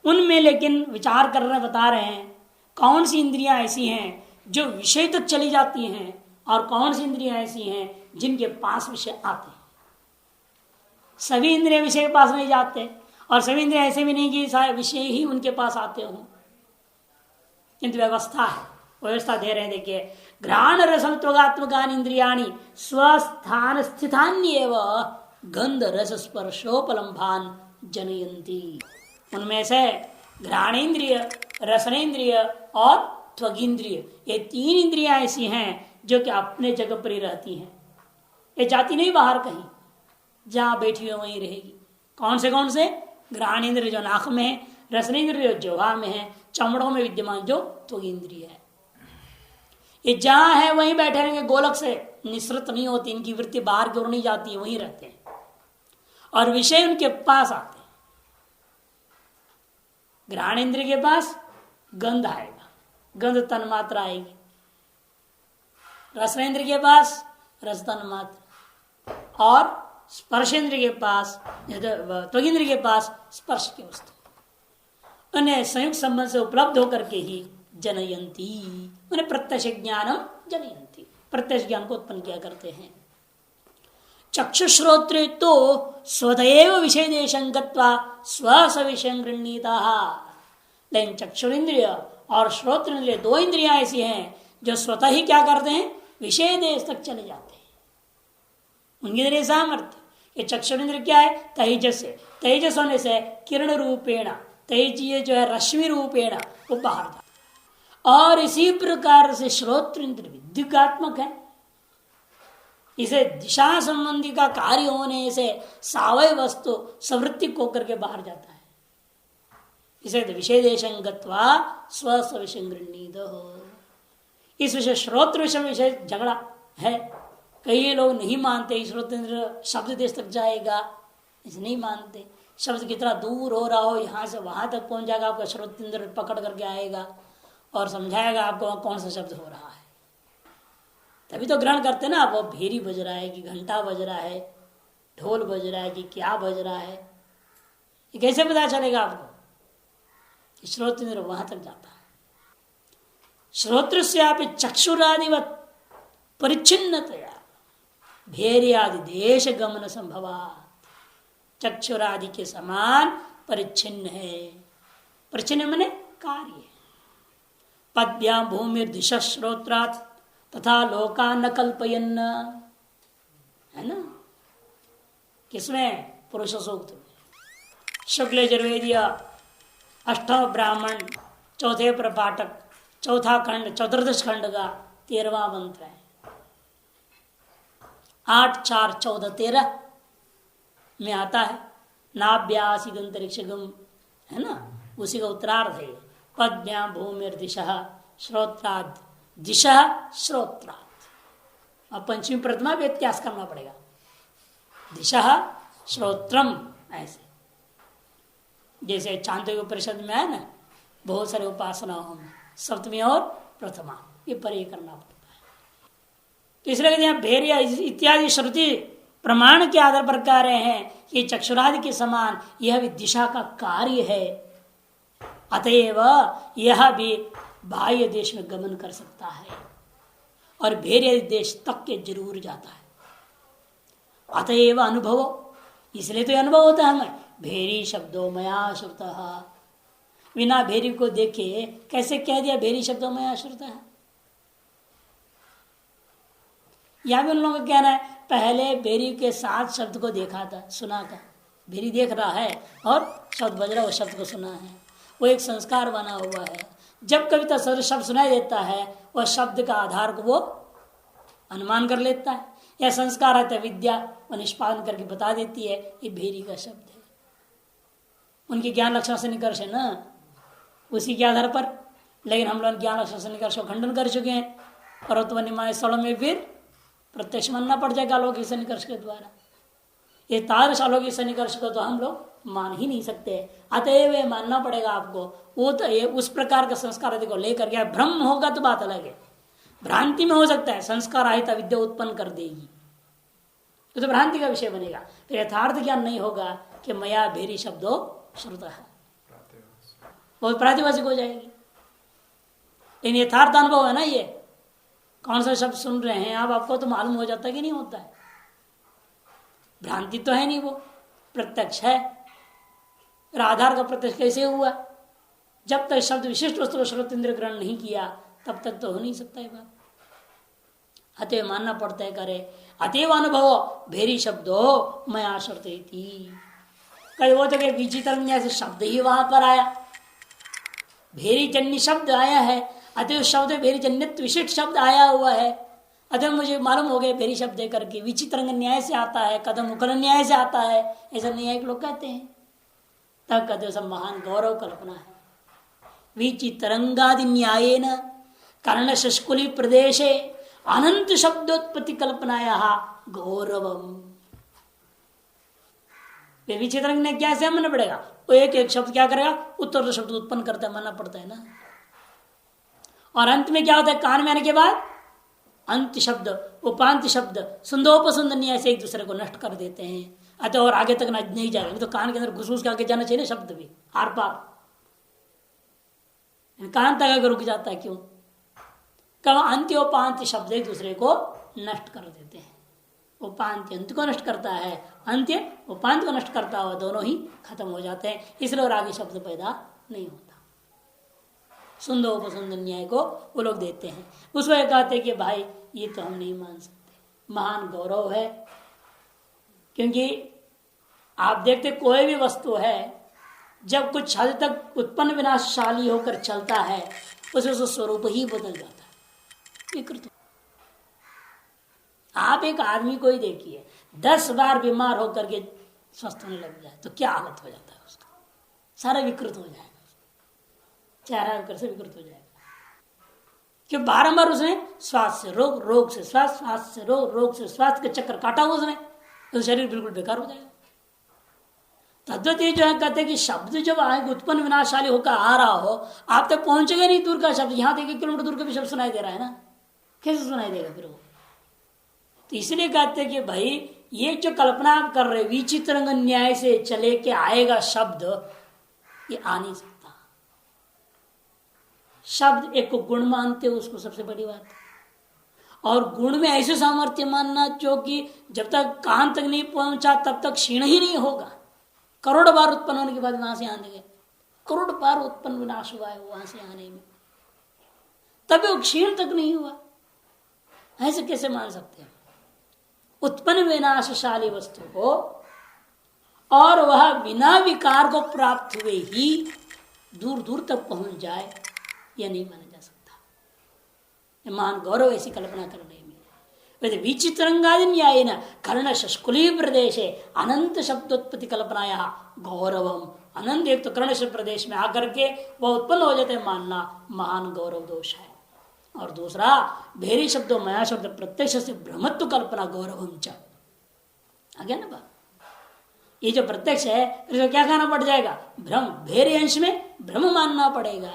उनमें लेकिन विचार कर रहे बता रहे हैं कौन सी इंद्रियां ऐसी हैं जो विषय तक चली जाती हैं और कौन सी इंद्रियां ऐसी हैं जिनके पास विषय आते हैं। सभी इंद्रिय विषय के पास नहीं जाते और सभी इंद्रिय ऐसे भी नहीं कि सारे विषय ही उनके पास आते हों, किंतु व्यवस्था है, व्यवस्था दे रहे हैं। देखिए घ्राण रसम त्वगात्मकानि इंद्रियाणि स्वस्थान स्थितान्येव गंध रस स्पर्शोपलम्भान जनयंती। उनमें से घ्राणेन्द्रिय, रसनेन्द्रिय और त्वगिंद्रिय, ये 3 इंद्रियां ऐसी हैं जो कि अपने जगह पर ही रहती हैं, ये जाती नहीं बाहर कहीं, जहां बैठी हुई वहीं रहेगी। कौन से घ्राणेन्द्रिय जो नाक में है, रसनेन्द्रिय जो जिह्वा में है, चमड़ों में विद्यमान जो त्वगिंद्रिय है, ये जहां है वहीं बैठे रहेंगे, गोलक से निसृत नहीं होती, इनकी वृत्ति बाहर की ओर नहीं जाती, वहीं रहते हैं और विषय उनके पास आते हैं। घ्राणेन्द्रिय के पास गंध आएगा, गंध तन्मात्रा आएगी, रसनेन्द्रिय के पास रस तन्मात्रा और स्पर्शेंद्र के पास, त्वगिंद्र के पास स्पर्श की वस्तु। उन्हें संयुक्त संबंध से उपलब्ध होकर के ही जनयंती, उन्हें प्रत्यक्ष ज्ञानम जनयंती, प्रत्यक्ष ज्ञान को उत्पन्न किया करते हैं। चक्षुश्रोत्र तो स्वतएव विषय देशं गत्वा स्वसविषयं गृह्णीता। लेकिन चक्षुरिंद्रिय और श्रोत्र इंद्रिय 2 इंद्रियां ऐसी हैं जो स्वतः ही क्या करते हैं, विषय देश तक चले जाते हैं। उनकी इंद्रिय सामर्थ्य, ये चक्षुरिंद्र क्या है, तेजस से, तेजस होने से किरण रूपेण, तेजीय जो है रश्मि रूपेण वो बाहर जाता है। और इसी प्रकार से श्रोत्र इंद्र विद्युगात्मक है, इसे दिशा संबंधी का कार्य होने से सावय वस्तु सवृत्तिक होकर के बाहर जाता है। इसे विषय देशं गत्वा स्वस्वविषय गृह्णीत। इस विषय श्रोत्र विषय झगड़ा है, कई लोग नहीं मानते श्रोत्र शब्द देश तक जाएगा, इसे नहीं मानते। शब्द कितना दूर हो रहा हो, यहाँ से वहां तक पहुंच जाएगा, आपका श्रोत्र पकड़ करके आएगा और समझाएगा आपको कौन सा शब्द हो रहा है। तभी तो ग्रहण करते ना, वो भेरी बज रहा है कि घंटा बज रहा है, ढोल बज रहा है कि क्या बज रहा है, ये कैसे पता चलेगा आपको? श्रोत्र वहां तक जाता है। श्रोत्र से आप चक्षुरादिवत परिच्छिन्नतया भेरियादि देश गमन संभवात, चक्षुरादि के समान परिच्छिन्न है। परिच्छिन्न माने कार्य। पद्भ्याम भूमि दिशा श्रोत्रात् तथा लोका न कल्पयन्न, है ना? किसमें? पुरुष सूक्त में। शुक्ल यजुर्वेदीय अष्टम ब्राह्मण चौथे प्रपाठक चौथा खंड चतुर्दश खंड का 13वां मंत्र है। 8, 4, 14, 13 में आता है नाभ्यासी अंतरिक्षगम, है ना? उसी का उत्तरार्ध है। पद्भ्याम भूमिर्दिशा श्रोत्राद दिशा श्रोत्राद। अब पंचमी प्रतिमा व्यत्यास करना पड़ेगा। दिशा श्रोत्रम, ऐसे जैसे चांदोग्य उपनिषद में है ना, बहुत सारे उपासनाओं में सप्तमी और प्रथमा, ये पर करना पड़ता है। तो इसलिए यहाँ भेरिया इत्यादि श्रुति प्रमाण के आधार पर कह रहे हैं कि चक्षुरादि के समान यह भी दिशा का कार्य है, अतएव यह भी बाह्य देश में गमन कर सकता है और भेरे देश तक के जरूर जाता है। अतएव अनुभव, इसलिए तो अनुभव होता है हमें। भेरी शब्दों मया श्रुतः, बिना भेरी को देखे कैसे कह दिया भेरी शब्दों मया श्रुतः। यहां भी उन लोगों का कहना है पहले भेरी के साथ शब्द को देखा था, सुना था। भेरी देख रहा है और शब्द बज रहा, वो शब्द को सुना है, वो एक संस्कार बना हुआ है। जब कभी तो शब्द सुनाई देता है, वह शब्द का आधार को वो अनुमान कर लेता है, या संस्कार है विद्या वो निष्पादन करके बता देती है ये भेरी का शब्द है। उनके ज्ञान लक्षण से निकर्ष है ना, उसी के आधार पर। लेकिन हम लोग ज्ञान लक्षण से निकर्ष को खंडन कर चुके हैं, पर्वतवन निमाय स्थलों में फिर प्रत्यक्ष मानना पड़ जाएगा अलौकिक से निकर्ष के द्वारा। ये तादृश अलौकिक से निकर्ष को तो हम लोग मान ही नहीं सकते, अतएव ये मानना पड़ेगा आपको। वो तो ये उस प्रकार का संस्कार आदि को लेकर गया, भ्रम होगा तो बात अलग है। भ्रांति में हो सकता है संस्कार आहित विद्या उत्पन्न कर देगी, तो भ्रांति का विषय बनेगा। फिर यथार्थ ज्ञान नहीं होगा कि मया भेरी शब्दों श्रुत है, बहुत प्रातिभाषिक हो जाएगी। लेकिन यथार्थ अनुभव है ना, ये कौन सा शब्द सुन रहे हैं आप, आपको तो मालूम हो जाता है कि नहीं होता है। भ्रांति तो है नहीं, वो प्रत्यक्ष है। आधार का प्रत्यक्ष कैसे हुआ? जब तक शब्द विशिष्ट वस्तु को श्रोत इंद्र ग्रहण नहीं किया तब तक तो हो नहीं सकता है बात। अतएव मानना पड़ता है, करे अतएव अनुभव भेरी शब्दो मैं आश्रते थी। कई वो तो विचित्र से शब्द ही वहां पर आया, भेरी जन्य शब्द आया है, अतएव शब्द भेरी जन्यत्व विशिष्ट शब्द आया हुआ है। अतः मुझे मालूम हो गया भेरी शब्द करके विचित्र न्याय से आता है, कदम उकरण न्याय से आता है, ऐसा न्यायिक लोग कहते हैं। तब कहते सब महान गौरव कल्पना है। विचित्रंगादि न्याय न कर्ण शस्कुली प्रदेशे अनंत शब्दोत्पत्ति कल्पनाया गौरवम। विचित्र ने क्या से मानना पड़ेगा, वो एक एक शब्द क्या करेगा, उत्तर शब्द उत्पन्न करता है, मानना पड़ता है ना। और अंत में क्या होता है, कान में आने के बाद अंत शब्द उपांत शब्द सुंदोपसुंद न्याय से एक दूसरे को नष्ट कर देते हैं। अतः और आगे तक नहीं जाएगा, तो कान के अंदर घुसूस के आगे जाना चाहिए ना शब्द भी, आर पार। कान तक अगर रुक जाता है क्यों? कब अंत्य उपांत शब्द एक दूसरे को नष्ट कर देते हैं। उपांत्य अंत को नष्ट करता है, अंत्य उपांत को नष्ट करता हुआ, दोनों ही खत्म हो जाते हैं। इसलिए और आगे शब्द पैदा नहीं होता। सुंदर उपसुंदर न्याय को वो लोग देते हैं। उसको ये कहते हैं कि भाई ये तो हम नहीं मान सकते, महान गौरव है। क्योंकि आप देखते कोई भी वस्तु है जब कुछ हद तक उत्पन्न विनाशशाली होकर चलता है उसका स्वरूप ही बदल जाता है, विकृत। आप एक आदमी को ही देखिए 10 बार बीमार होकर के स्वस्थ होने लग जाए तो क्या हालत हो जाता है उसका, सारा विकृत हो जाएगा, चेहरा कैसे विकृत हो जाएगा। क्यों? बारंबार उसने स्वास्थ्य से रोग, रोग से स्वास्थ्य, स्वास्थ्य से रोग, रोग से स्वास्थ्य का चक्कर काटा हुआ उसने, तो शरीर बिल्कुल बेकार हो जाएगा। तद्वत ये जो है कहते हैं कि शब्द जब आएगा उत्पन्न विनाशशाली होकर आ रहा हो, आप तक पहुंचेगा नहीं दूर का शब्द, यहां तक 1 किलोमीटर दूर का भी शब्द सुनाई दे रहा है ना, कैसे सुनाई देगा फिर वो? तो इसलिए कहते हैं कि भाई ये जो कल्पना आप कर रहे विचित्र न्याय से चले के आएगा शब्द, ये आ नहीं सकता। शब्द एक को गुण मानते हो, उसको सबसे बड़ी बात है। और गुण में ऐसे सामर्थ्य मानना जो कि जब तक कान तक नहीं पहुंचा तब तक क्षीण ही नहीं होगा। करोड़ बार उत्पन्न होने के बाद वहां से आने गए, करोड़ बार उत्पन्न विनाश हुआ है वहां से आने में, तभी वो क्षीण तक नहीं हुआ। ऐसे कैसे मान सकते हैं? उत्पन्न विनाशशाली वस्तु को और वह बिना विकार को प्राप्त हुए ही दूर दूर तक पहुंच जाए, यह नहीं माना जा सकता। महान गौरव ऐसी कल्पना करने में। वैसे विचित्रंगादि न्याय न कर्ण शस्कुली प्रदेशे अनंत शब्दोत्पत्ति कल्पनाया गौरवम। अनंत एक तो कर्ण प्रदेश में आकर के वह उत्पन्न हो जाते मानना महान गौरव दोष है। और दूसरा भेरी शब्दों मया शब्द प्रत्यक्ष से ब्रह्मत्व कल्पना गौरवम च। आगे ना बात, ये जो प्रत्यक्ष है इसको क्या कहना पड़ जाएगा? भ्रम। भेरी अंश में भ्रम मानना पड़ेगा,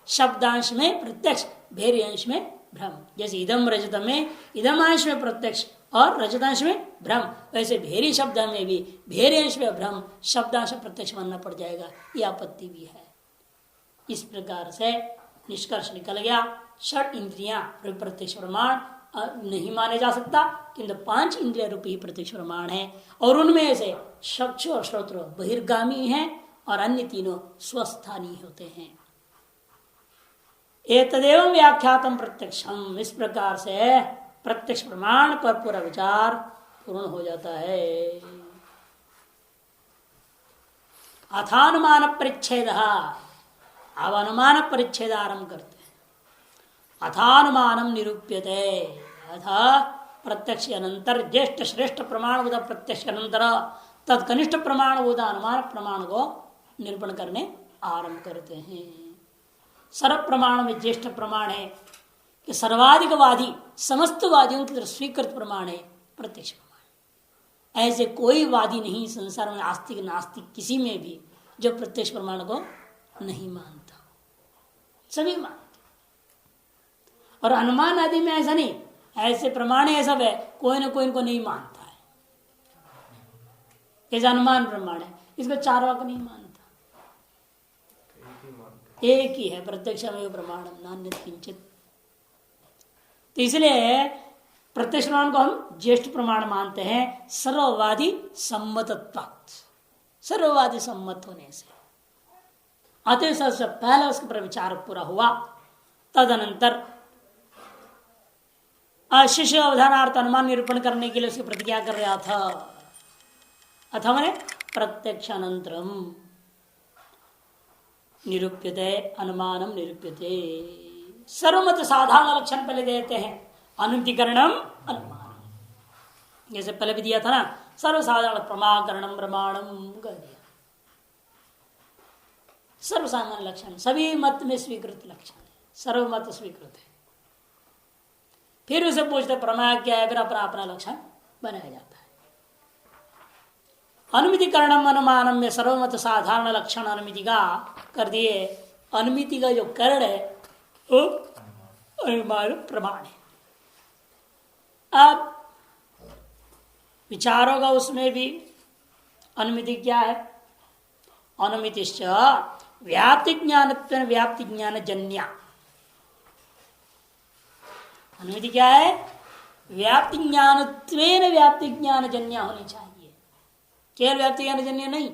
शब्दांश में प्रत्यक्ष, भेरी अंश में भ्रम। जैसे इदम रजत में इदम अंश में प्रत्यक्ष और रजतांश में भ्रम। वैसे भेरी शब्द में भी भेरी अंश में भ्रम, शब्दांश प्रत्यक्ष मानना पड़ जाएगा, ये आपत्ति भी है। इस प्रकार से निष्कर्ष निकल गया, षट इंद्रियां प्रत्यक्ष प्रमाण नहीं माने जा सकता, किंतु 5 इंद्रिय रूपी प्रत्यक्ष प्रमाण है, और उनमें से चक्षु और श्रोत्र बहिर्गामी हैं और अन्य तीनों स्वस्थानी होते हैं। एतदेव व्याख्यातम प्रत्यक्षम, इस प्रकार से प्रत्यक्ष प्रमाण पर पूरा विचार पूर्ण हो जाता है। अथानुमान परिच्छेद, अब अनुमान परिच्छेद आरंभ करते हैं। अथानुमानम निरूप्यते, अथ प्रत्यक्ष अनंतर ज्येष्ठ श्रेष्ठ प्रमाण प्रत्यक्ष अनंतर तत्कनिष्ठ प्रमाण अनुमान प्रमाण को निरूपण करने आरंभ करते हैं। सर्व प्रमाण में ज्येष्ठ प्रमाण है कि सर्वाधिकवादी समस्त वादियों की तरफ स्वीकृत प्रमाण है प्रत्यक्ष प्रमाण। ऐसे कोई वादी नहीं संसार में, आस्तिक नास्तिक किसी में भी, जो प्रत्यक्ष प्रमाण को नहीं मानता, सभी मानते। और अनुमान आदि में ऐसा नहीं, ऐसे प्रमाण है सब है, कोई ना कोई इनको नहीं मानता है। जैसे अनुमान प्रमाण है, इसको चारवाक नहीं मानता, एक ही है प्रत्यक्ष में प्रमाणम नान्यत् किंचित। तो इसलिए प्रत्यक्ष प्रमाण को हम ज्येष्ठ प्रमाण मानते हैं, सर्ववादी सम्मतत्वात्, सर्ववादी सम्मत होने से। अतः सबसे पहले उसके पर विचार पूरा हुआ। तदनंतर शिष्य अवधानार्थ अनुमान निरूपण करने के लिए उसकी प्रतिज्ञा कर रहा था। अथवा मैंने प्रत्यक्षानंतरम निरूप्यते अनुमानम निरूप्यते। सर्वमत साधारण लक्षण पहले देते हैं, अनुतिकरणम अनुमान, जैसे पहले भी दिया था ना, सर्वसाधारण प्रमाकरणम प्रमाणम कह दिया। सर्वसामान्य लक्षण सभी मत में स्वीकृत लक्षण है, सर्वमत स्वीकृत है। फिर उसे पूछते प्रमाण क्या है, फिर अपना अपना लक्षण बनाया जाता है। अनुमितिकरणम अनुमानम में सर्वमत साधारण लक्षण अनुमिति का कर दिए। अनुमिति का जो करण है वो अनुमान प्रमाण है। अब विचारों का उसमें भी अनुमिति क्या है, अनुमितिश्च व्याप्ति ज्ञान व्याप्ति ज्ञान जन्या। अनुमिति क्या है, व्याप्ति ज्ञान व्याप्ति ज्ञान जन्या होनी चाहिए, केवल व्याप्ति ज्ञान जन्य नहीं।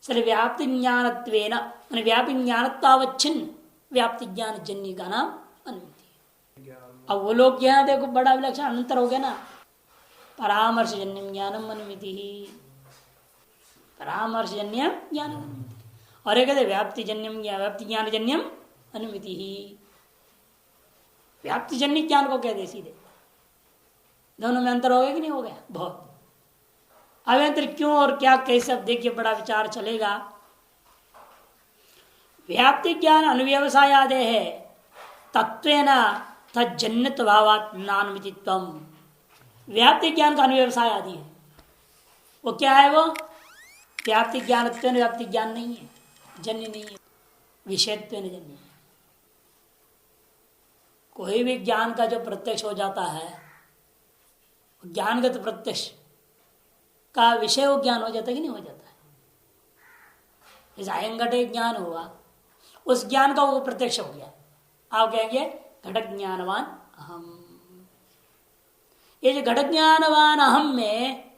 सर व्याप्ति ज्ञान व्याप्ति ज्ञानत्वावच्छिन्न व्याप्ति ज्ञान जन्य का नाम अनुमिति। अब वो लोग क्या, देखो बड़ा विलक्षण अंतर हो गया ना, परामर्श जन्यम ज्ञानम अनुमिति ही, परामर्शजन्य ज्ञान अनुमिति, और एक कहते व्याप्ति जन्यम व्याप्ति ज्ञान जन्यम अनुमिति ही। व्याप्ति जन्य ज्ञान को कहते सीधे, दोनों में अंतर हो गया कि नहीं हो गया, बहुत। अब अंतर क्यों और क्या कैसे, अब देखिए बड़ा विचार चलेगा। व्याप्ति ज्ञान अनुव्यवसाय आदे है तत्वेन तज्जन्यत्व भावात् नानुमितित्वम। व्याप्ति ज्ञान का अनुव्यवसाय आदि है, वो क्या है, वो व्याप्ति ज्ञान व्याप्ति ज्ञान नहीं है, जन्य नहीं है, विषयत्व जन्य है। कोई भी ज्ञान का जो प्रत्यक्ष हो जाता है, ज्ञानगत प्रत्यक्ष का विषय वो ज्ञान हो जाता है कि नहीं हो जाता है। जैसे अयंघटे ज्ञान हुआ, उस ज्ञान का वो प्रत्यक्ष हो गया, आप कहेंगे घटक ज्ञानवान अहम। ये जो घटक ज्ञानवान अहम में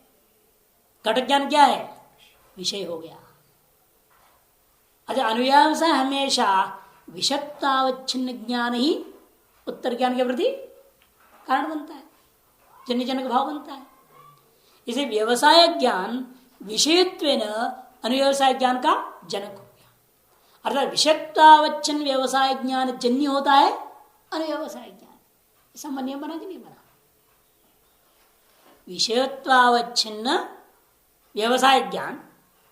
घटक ज्ञान क्या है, विषय हो गया। अच्छा, अनुव्यवसाय हमेशा विषयत्वावच्छिन्न ज्ञान ही उत्तर ज्ञान के प्रति कारण बनता है, जन्य जनक भाव बनता है। इसे व्यवसाय ज्ञान विषयत्वेन अनुव्यवसाय ज्ञान का जनक हो गया। अर्थात विषयत्वावच्छिन्न व्यवसाय ज्ञान जन्य होता है अनुव्यवसाय ज्ञान। ऐसा नियम बना कि नहीं बना? विषयत्वावच्छिन्न व्यवसाय ज्ञान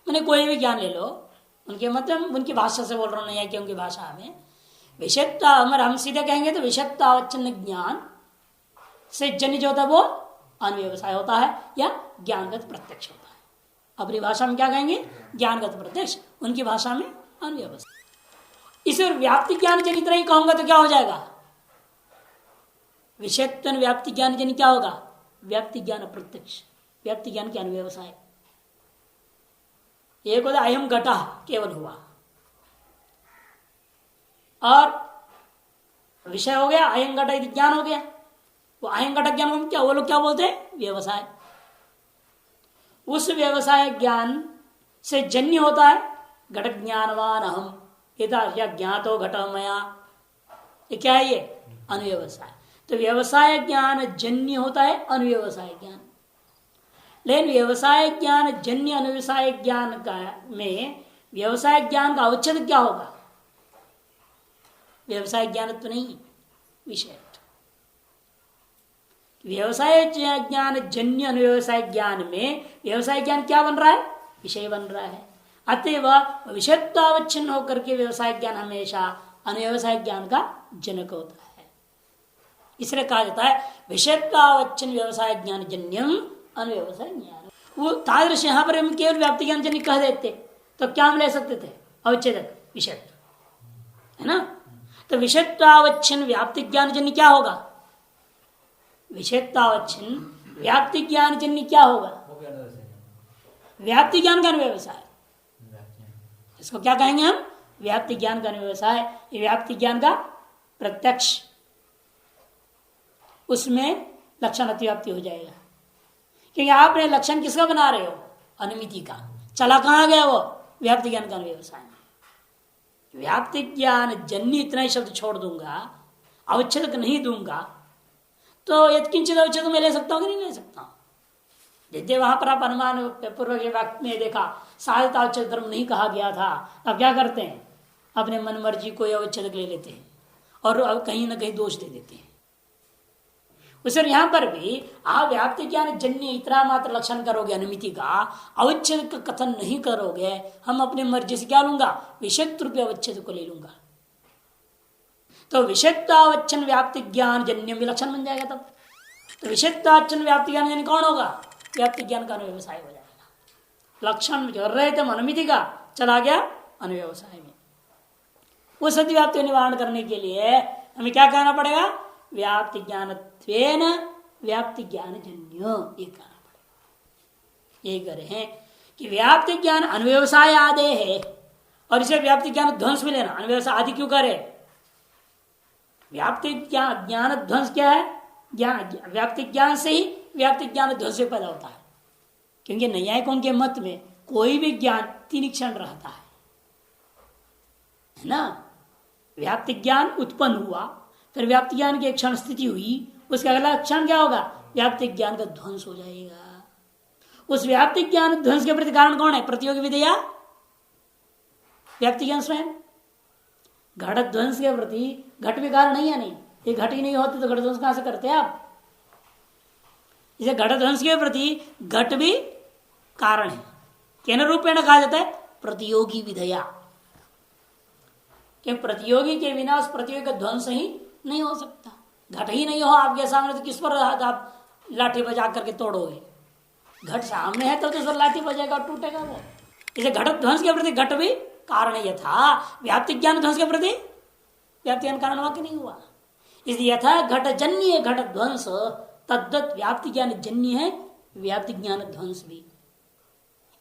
मैंने कोई भी ज्ञान ले लो, उनके मतलब उनकी भाषा से बोल रहा हूं, नहीं है कि उनकी भाषा में विषयत्व, हम सीधे कहेंगे तो विषयत्वावच्छिन्न ज्ञान से जन्य जो होता है वो अनुव्यवसाय होता है या ज्ञानगत प्रत्यक्ष होता है। अपनी भाषा में क्या कहेंगे, ज्ञानगत प्रत्यक्ष, उनकी भाषा में अनुव्यवसाय। इसे व्याप्ति ज्ञान जनित नहीं कहूंगा तो क्या हो जाएगा, विषयत्व व्याप्ति ज्ञान जन्य क्या होगा? व्याप्ति ज्ञान अप्रत्यक्ष, व्याप्ति ज्ञान के अनुव्यवसाय। एक होता अयम घटा केवल हुआ, और विषय हो गया अयम घटा ज्ञान हो गया। वो अयम घटा ज्ञान को क्या वो लोग क्या बोलते हैं? व्यवसाय। उस व्यवसाय ज्ञान से जन्य होता है घट ज्ञानवान अहम, या ज्ञातो घट मया, ये क्या है? ये अनुव्यवसाय। तो व्यवसाय ज्ञान जन्य होता है अनुव्यवसाय ज्ञान। लेकिन व्यवसाय ज्ञान जन्य अनुव्यवसाय ज्ञान का में व्यवसाय ज्ञान का अवच्छेद क्या होगा? व्यवसाय ज्ञान तो नहीं, विषय। व्यवसाय ज्ञान जन्य अनुव्यवसाय ज्ञान में व्यवसाय ज्ञान क्या बन रहा है? विषय बन रहा है। अतएव विषयत्वावच्छिन्न होकर के व्यवसाय ज्ञान हमेशा अनुव्यवसाय ज्ञान का जनक होता है। इसलिए कहा जाता है विषयत्वावच्छिन्न व्यवसाय ज्ञान जन्यम अनुव्यवसाय ज्ञान। वो तादृश यहां पर हम केवल व्याप्ति ज्ञान जन्य कह देते तो क्या हम ले सकते थे? अवच्छेदक विषयत्व, है ना? तो विषयत्वावच्छिन्न व्याप्ति ज्ञान जन्य क्या होगा? विषयत्वावच्छिन्न व्याप्ति ज्ञान जन्य क्या होगा? व्याप्ति ज्ञान का अनुव्यवसाय। इसको क्या कहेंगे हम? व्याप्ति ज्ञान का अनुव्यवसाय। ये व्याप्ति ज्ञान का प्रत्यक्ष, उसमें लक्षण अतिव्याप्ति हो जाएगा। क्योंकि आपने लक्षण किसका बना रहे हो? अनुमिति का। चला कहां गया वो? व्याप्ति ज्ञान का अनुव्यवसाय। व्याप्ति ज्ञान जन्य इतना ही शब्द छोड़ दूंगा, अवच्छेदक नहीं दूंगा, तो यत्किंचित अवच्छेद में ले सकता हूं कि नहीं ले सकता हूं? यदि वहां पर आप अनुमान पूर्व के वाक्य में देखा साधता अवच्छेद धर्म नहीं कहा गया था, अब क्या करते हैं? अपने मन मर्जी को अवच्छेदक ले लेते हैं और कहीं ना कहीं दोष दे देते हैं। उसे यहां पर भी आप व्याप्ति ज्ञान जन्य इतना मात्र लक्षण करोगे अनुमिति का, अवच्छेद का कथन नहीं करोगे, हम अपने मर्जी से क्या लूंगा? विषयत्व रूपी अवच्छेद को ले लूंगा। तो विषयत्वावच्छिन्न व्याप्ति ज्ञान जन्य विलक्षण बन जाएगा तब। तो विषयत्वावच्छिन्न व्याप्ति ज्ञान जन्य कौन होगा? व्याप्ति ज्ञान का अनुव्यवसाय हो जाएगा। लक्षण कर रहे थे अनुमिति का, चला गया अनुव्यवसाय में। उस अतिव्याप्ति निवारण करने के लिए हमें क्या कहना पड़ेगा? व्याप्ति ज्ञानत्वेन व्याप्ति ज्ञान जन्य, ये कहना पड़ेगा। ये करे हैं कि व्याप्ति ज्ञान अनुव्यवसाय आदे है, और इसे व्याप्ति ज्ञान ध्वंस में लेना। अनुव्यवसाय आदि क्यों करे? व्याप्ति ज्ञान ध्वंस क्या है? ज्ञान व्याप्ति ज्ञान से ही व्याप्ति ज्ञान ध्वंस से पैदा होता है। क्योंकि नैयायिकों के मत में कोई भी ज्ञान 3 क्षण रहता है ना? व्याप्ति ज्ञान उत्पन्न हुआ, फिर व्याप्ति ज्ञान की एक क्षण स्थिति हुई, उसका अगला क्षण क्या होगा? व्याप्ति ज्ञान का ध्वंस हो जाएगा। उस व्याप्ति ज्ञान ध्वंस के प्रति कारण कौन है? प्रतियोगी विधेया व्याप्ति ज्ञान स्वयं। घट ध्वंस के प्रति घट भी कारण नहीं है, नहीं ये घट ही नहीं होते तो घट ध्वंस कहां से करते हैं आप? इसे घट ध्वंस के प्रति घट भी कारण है। केन रूपेण कहा जाता है? प्रतियोगी विधेया। क्योंकि प्रतियोगी के बिना उस प्रतियोगी का ध्वंस ही नहीं हो सकता। घट ही नहीं हो आपके सामने तो किस पर आप लाठी बजा करके तोड़ोगे? घट सामने है तो उस पर लाठी बजेगा और टूटेगा वो। इसे घट ध्वंस के प्रति घट भी कारण यथा व्याप्ति ज्ञान ध्वंस के प्रति व्याप्ति ज्ञान कारण वाक्य नहीं हुआ। इसलिए यथा घट जन्य घट ध्वंस तद्वत व्याप्ति ज्ञान जन्य है व्याप्ति ज्ञान ध्वंस भी।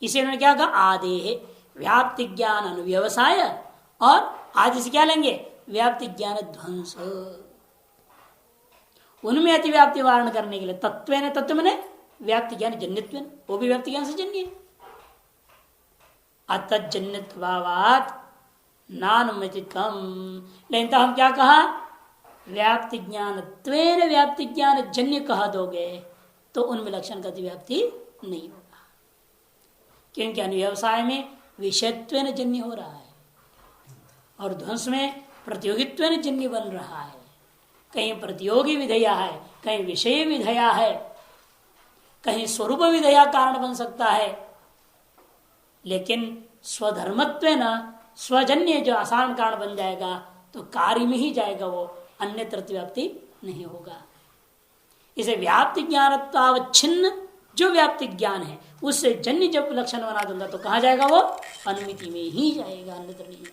इसे उन्होंने क्या कहा? आदे है व्याप्ति ज्ञान अनुव्यवसाय, और आदि से क्या लेंगे? व्याप्ति ज्ञान ध्वंस। उनमें अतिव्याप्ति वारण करने के लिए तत्व ने, तत्व में व्याप्ति ज्ञान जन्यत्व, वो भी व्याप्ति ज्ञान से जन्य है। अतजन्यत्वात् नानुमतिकम, लेकिन तो हम क्या कहा? व्याप्ति ज्ञान त्वेन व्याप्ति ज्ञान जन्य कह दोगे तो उनमें लक्षण का अतिव्याप्ति नहीं होगा। क्योंकि अनुव्यवसाय में विषयत्व जन्य हो रहा है और ध्वंस में प्रतियोगित्व जन्य बन रहा है। कहीं प्रतियोगी विधेया है, कहीं विषय विधेया है, कहीं स्वरूप विधेया कारण बन सकता है। लेकिन स्वधर्मत्व न स्वजन्य जो आसान कारण बन जाएगा तो कार्य में ही जाएगा, वो अन्यत्र व्याप्ति नहीं होगा। इसे व्याप्ति ज्ञानत्वावच्छिन्न जो व्याप्ति ज्ञान है उससे जन्य जब लक्षण बना दूंगा तो कहा जाएगा? वो अनुमिति में ही जाएगा, अन्यत्र नहीं।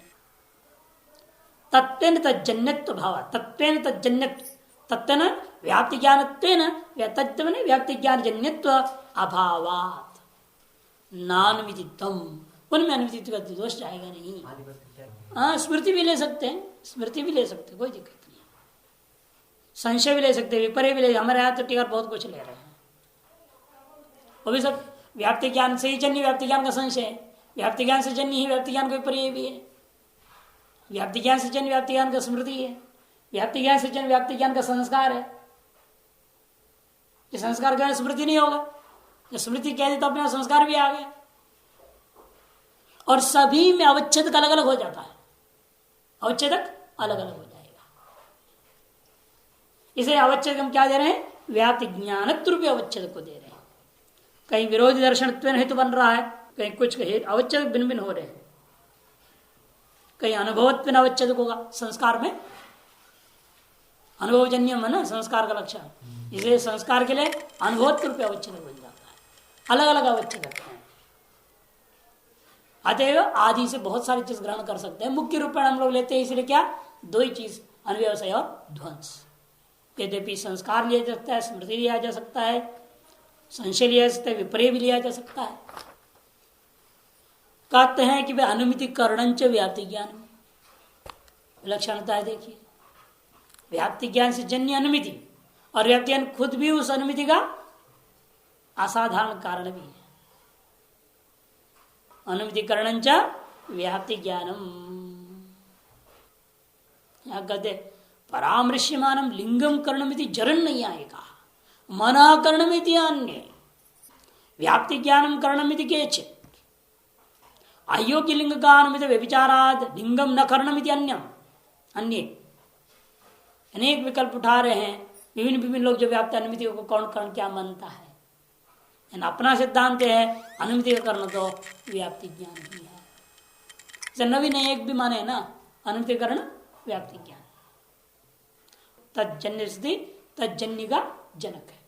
तत्वेन तज्जन्यत्व भाव, तत्वेन तज्जन्यत्व तत्न व्याप्ति ज्ञान तत्व ने व्याप्ति ज्ञान जन्यत्व अभावात नानुमितित्वम, उनमें अनुमितित्व का दोष जाएगा नहीं। हाँ, स्मृति भी ले सकते हैं, स्मृति भी ले सकते हैं, कोई दिक्कत नहीं। संशय भी ले सकते हैं, विपर्य भी ले, हमारे यहाँ तो टीका बहुत कुछ ले रहे हैं, वो भी सब व्याप्ति ज्ञान से ही जन्य व्याप्ति ज्ञान का संशय है, व्याप्ति ज्ञान से जन्य ही व्याप्ति ज्ञान का विपर्य भी है, व्याप्ति ज्ञान से जन्य व्याप्ति ज्ञान का स्मृति है, व्याप्ति ज्ञान से जन्य व्याप्ति ज्ञान का संस्कार है। ये संस्कार का स्मृति नहीं होगा, जब स्मृति कह दी तो अपना संस्कार भी आ गया, और सभी में अवच्छेद अलग अलग हो जाता है, अवच्छेदक अलग अलग हो जाएगा। इसे अवच्छेद हम क्या दे रहे हैं, व्याप्ति ज्ञानत्व रूपी अवच्छेद को दे रहे हैं। कहीं विरोधी दर्शन हेतु बन रहा है, कहीं कुछ अवच्छेद भिन्न भिन्न हो रहे हैं, कहीं अनुभवत्व अवच्छेद होगा, संस्कार में अनुभवजन्य है ना संस्कार का लक्षण, इसे संस्कार के लिए अनुभवत्व रूपी अवच्छेद बन जाता है, अलग अलग अवच्छेद है। अतएव आदि से बहुत सारी चीज ग्रहण कर सकते हैं, मुख्य रूप में हम लोग लेते हैं इसलिए क्या, दो ही चीज, अनव्यवसाय और ध्वंस। यद्यपि संस्कार लिया जा सकता है, स्मृति लिया जा सकता है, संशय लिया जा सकता है, विपर्य भी लिया जा सकता है। कहते हैं कि वे अनुमिति कर्णंच व्याप्ति ज्ञान विलक्षणता है। देखिए, व्याप्ति ज्ञान से जन्य अनुमिति, और व्याप्ति ज्ञान खुद भी उस अनुमिति का असाधारण कारण भी है। अनुमिति कर्णंच व्याप्ति ज्ञानम, यहां कहते परामृश्यमानम लिंगम कर्णमिति जरन नहीं आएगा, मना कर्णमिति अन्य व्याप्ति ज्ञानम कर्णमिति के अयोग्य लिंग का अनुमित व्यभिचाराद लिंगम न कर्णमिति अन्यम, अन्य अनेक विकल्प उठा रहे हैं विभिन्न विभिन्न लोग, जो व्याप्ति अनुमिति को कौन कर्ण क्या मानता है। अपना सिद्धांत है अनुमिति का कर्ण तो व्याप्ति ज्ञान ही है। नवीन एक भी माने ना, अनुमिति कर्ण व्याप्ति ज्ञान तज्जन्य स्थिति तज्जन्य का जनक है।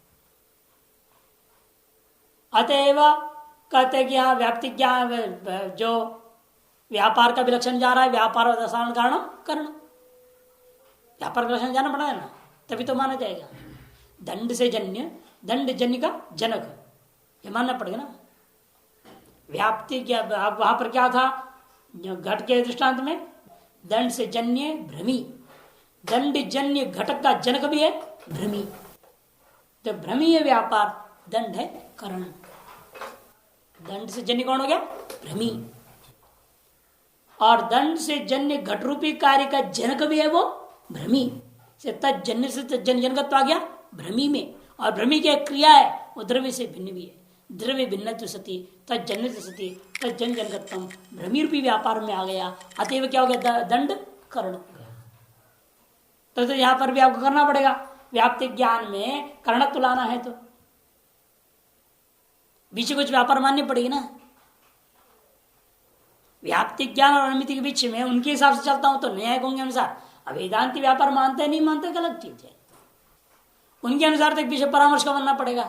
अतएव कहते कि यहाँ व्याप्ति ज्ञान जो व्यापार का विलक्षण जा रहा है, व्यापार और दशारण कारण कर्ण, व्यापार का लक्षण जाना पड़ा है ना, तभी तो माना जाएगा। दंड से जन्य, दंड जन्य का जनक, ये मानना पड़ेगा ना। व्याप्ति क्या, वहां पर क्या था घट के दृष्टांत में, दंड से जन्य भ्रमी, दंड जन्य घटक का जनक भी है भ्रमी, तो भ्रमी है व्यापार, दंड है करण। दंड से जन्य कौन हो गया, भ्रमी, और दंड से जन्य घट रूपी कार्य का जनक भी है वो भ्रमी, से तज्जन्य से तज्जन्य जनकत्व आ गया भ्रमी में, और भ्रमी की क्रिया है वो द्रव्य से भिन्न भी है, द्रव्य भिन्न सती तज्जन्य सती तज्जन जनकत्व भ्रमी रूपी व्यापार में आ गया। अतएव क्या हो गया, दंड कर्ण हो गया। तो यहां पर भी आपको करना पड़ेगा, व्याप्ति ज्ञान में कर्णत्व लाना है तो बीच कुछ व्यापार माननी पड़ेगी ना। व्याप्ति ज्ञान और अनुमिति के बीच में उनके हिसाब से चलता हूं तो न्याय के अनुसार, अब वेदांति व्यापार मानते नहीं मानते गलत चीज है, उनके अनुसार तक पीछे परामर्श का बनना पड़ेगा।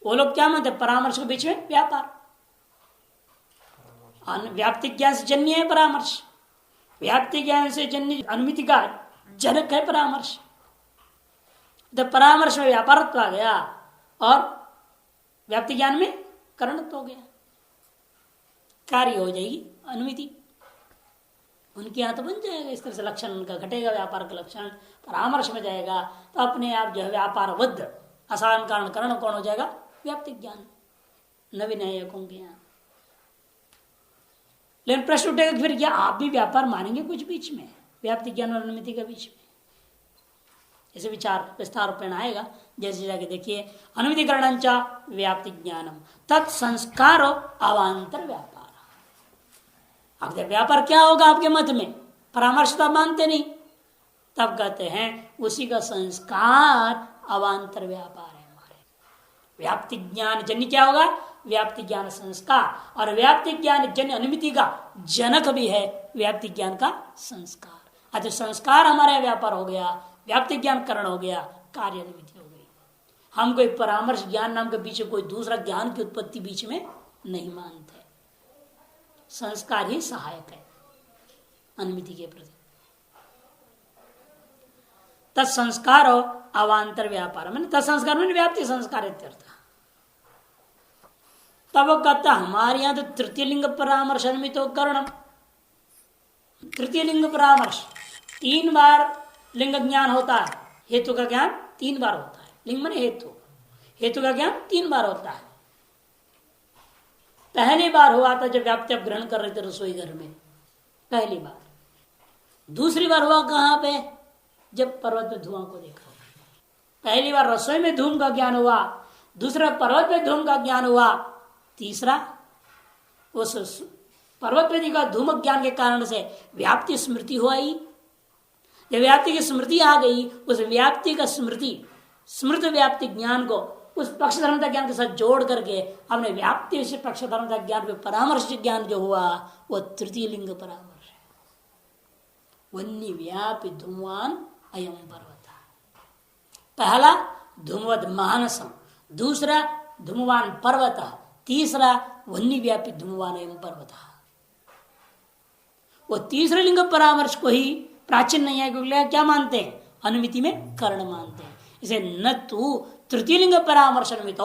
वो लोग क्या मानते, परामर्श के बीच में व्यापार, व्याप्ति ज्ञान से जन्य है परामर्श, व्याप्ति ज्ञान से जन्य अनुमिति का जनक है परामर्श, तो परामर्श में व्यापारत्व आ गया और व्याप्ति ज्ञान में करणत्व हो गया, कार्य हो जाएगी अनुमिति। उनके यहाँ तो बन जाएगा इस तरह से, लक्षण उनका घटेगा, व्यापार का लक्षण परामर्श में जाएगा, तो अपने आप जो है व्यापार बद्ध असाधारण कारण करण कौन हो जाएगा, व्याप्ति ज्ञान, नवीन है के यहाँ। लेकिन प्रश्न उठेगा फिर क्या आप भी व्यापार मानेंगे कुछ बीच में, व्याप्ति ज्ञान और अनुमिति के बीच में? ऐसे विचार विस्तार रूपेण आएगा, जैसे जाके देखिए, अनुमिति करणंचा व्याप्ति ज्ञानम तत्संस्कारो अवांतर व्यापार। अब व्यापार क्या होगा आपके मत में, परामर्श तो मानते नहीं, तब कहते हैं उसी का संस्कार अवांतर व्यापार है हमारे। व्याप्ति ज्ञान जन्य क्या होगा, व्याप्ति ज्ञान संस्कार, और व्याप्ति ज्ञान जन्य अनुमिति का जनक भी है व्याप्ति ज्ञान का संस्कार। अच्छा, संस्कार हमारे व्यापार हो गया, व्याप्ति ज्ञान करण हो गया, कार्य अनुमिति हो गई। हम कोई परामर्श ज्ञान नाम के बीच कोई दूसरा ज्ञान की उत्पत्ति बीच में नहीं मानते, संस्कार ही सहायक है अनुमिति के प्रति। तत्संस्कार अवांतर व्यापार, मैंने तत्संस्कार मैंने व्याप्ति संस्कार इत्यर्थ। तब वो कहता हमारे यहां तो तृतीय लिंग परामर्श अनुमितो करणम। तृतीय लिंग परामर्श 3 बार लिंग ज्ञान होता है, हेतु का ज्ञान 3 बार होता है। लिंग माने हेतु, हेतु का ज्ञान 3 बार होता है। पहली बार हुआ था जब व्याप्ति आप ग्रहण कर रहे थे रसोई घर में, पहली बार। दूसरी बार हुआ कहां पे, जब पर्वत में धुआं को देखा। पहली बार रसोई में धूम का ज्ञान हुआ, दूसरा पर्वत में धूम का ज्ञान हुआ, तीसरा उस पर्वत में दिखा धूम ज्ञान के कारण से व्याप्ति स्मृति हुआ ही। जब व्याप्ति की स्मृति आ गई, उस व्याप्ति का स्मृति स्मृत व्याप्ति ज्ञान को उस पक्ष धर्मता ज्ञान के साथ जोड़ करके हमने व्याप्ति विषय पक्ष धर्मता ज्ञान पे परामर्श ज्ञान जो हुआ वो तृतीय लिंग परामर्श है। वन्य व्यापी धूमवान अयम पर्वत। पहला धूमवद मानसम, दूसरा धूमवान पर्वत, तीसरा वन्य व्यापी धूमवान अयम पर्वत। वो तीसरे लिंग परामर्श को ही प्राचीन नहीं है, क्या मानते हैं, अनुमिति में कर्ण मानते हैं। इसे न तो तृतीय लिंग परामर्श अनुमित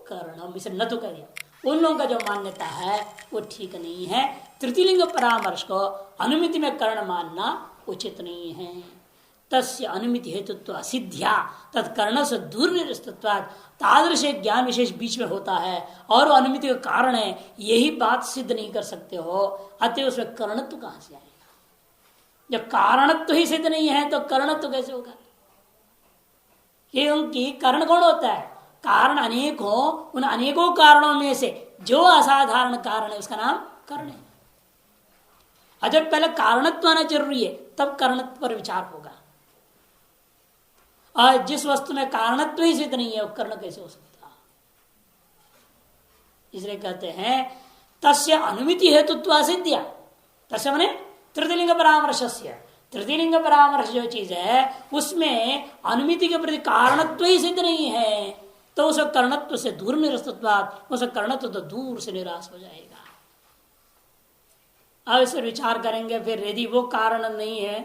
कर्ण, इसे न तो कह दिया। उन लोगों का जो मान्यता है वो ठीक नहीं है। तृतीय लिंग परामर्श को अनुमिति में कर्ण मानना उचित नहीं है। तस्य अनुमिति हेतुत्व असिद्ध्या तत्कर्ण से दूर निरस्तत्वात् तादृश ज्ञान विशेष बीच में होता है और वो अनुमिति का कारण है, यही बात सिद्ध नहीं कर सकते हो। अतः उसमें कर्णत्व कहां से आएगा? जब कारणत्व ही सिद्ध नहीं है तो कर्णत्व कैसे होगा? क्योंकि कारण कौन होता है? कारण अनेक हो, उन अनेकों कारणों में से जो असाधारण कारण है उसका नाम कर्ण है। अजब पहले कारणत्व आना जरूरी है, तब कर्णत्व पर विचार होगा। और जिस वस्तु में कारणत्व ही सिद्ध नहीं है वो कर्ण कैसे हो सकता? इसलिए कहते हैं तस्य अनुमिति हेतुत्व सिद्धिया। तस्य माने तृतीय लिंग परामर्शस्य, तृतीय लिंग परामर्श जो चीज है उसमें अनुमिति के प्रति कारणत्व ही सिद्ध नहीं है तो उस कर्णत्व से दूर निरस्तत्वात् उस कर्णत्व तो दूर से निराश हो जाएगा। अब इस पर विचार करेंगे। फिर यदि वो कारण नहीं है,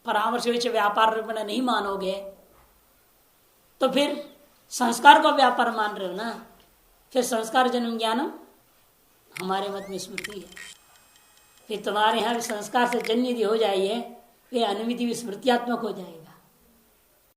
परामर्श विषय व्यापार रूप में नहीं मानोगे तो फिर संस्कार को व्यापार मान रहे हो ना। फिर संस्कार जन्म ज्ञानम हमारे मत में स्मृति है। फिर तुम्हारे यहाँ भी संस्कार से जन्य यदि हो जाइए फिर अनुमिति भी स्मृत्यात्मक हो जाएगा।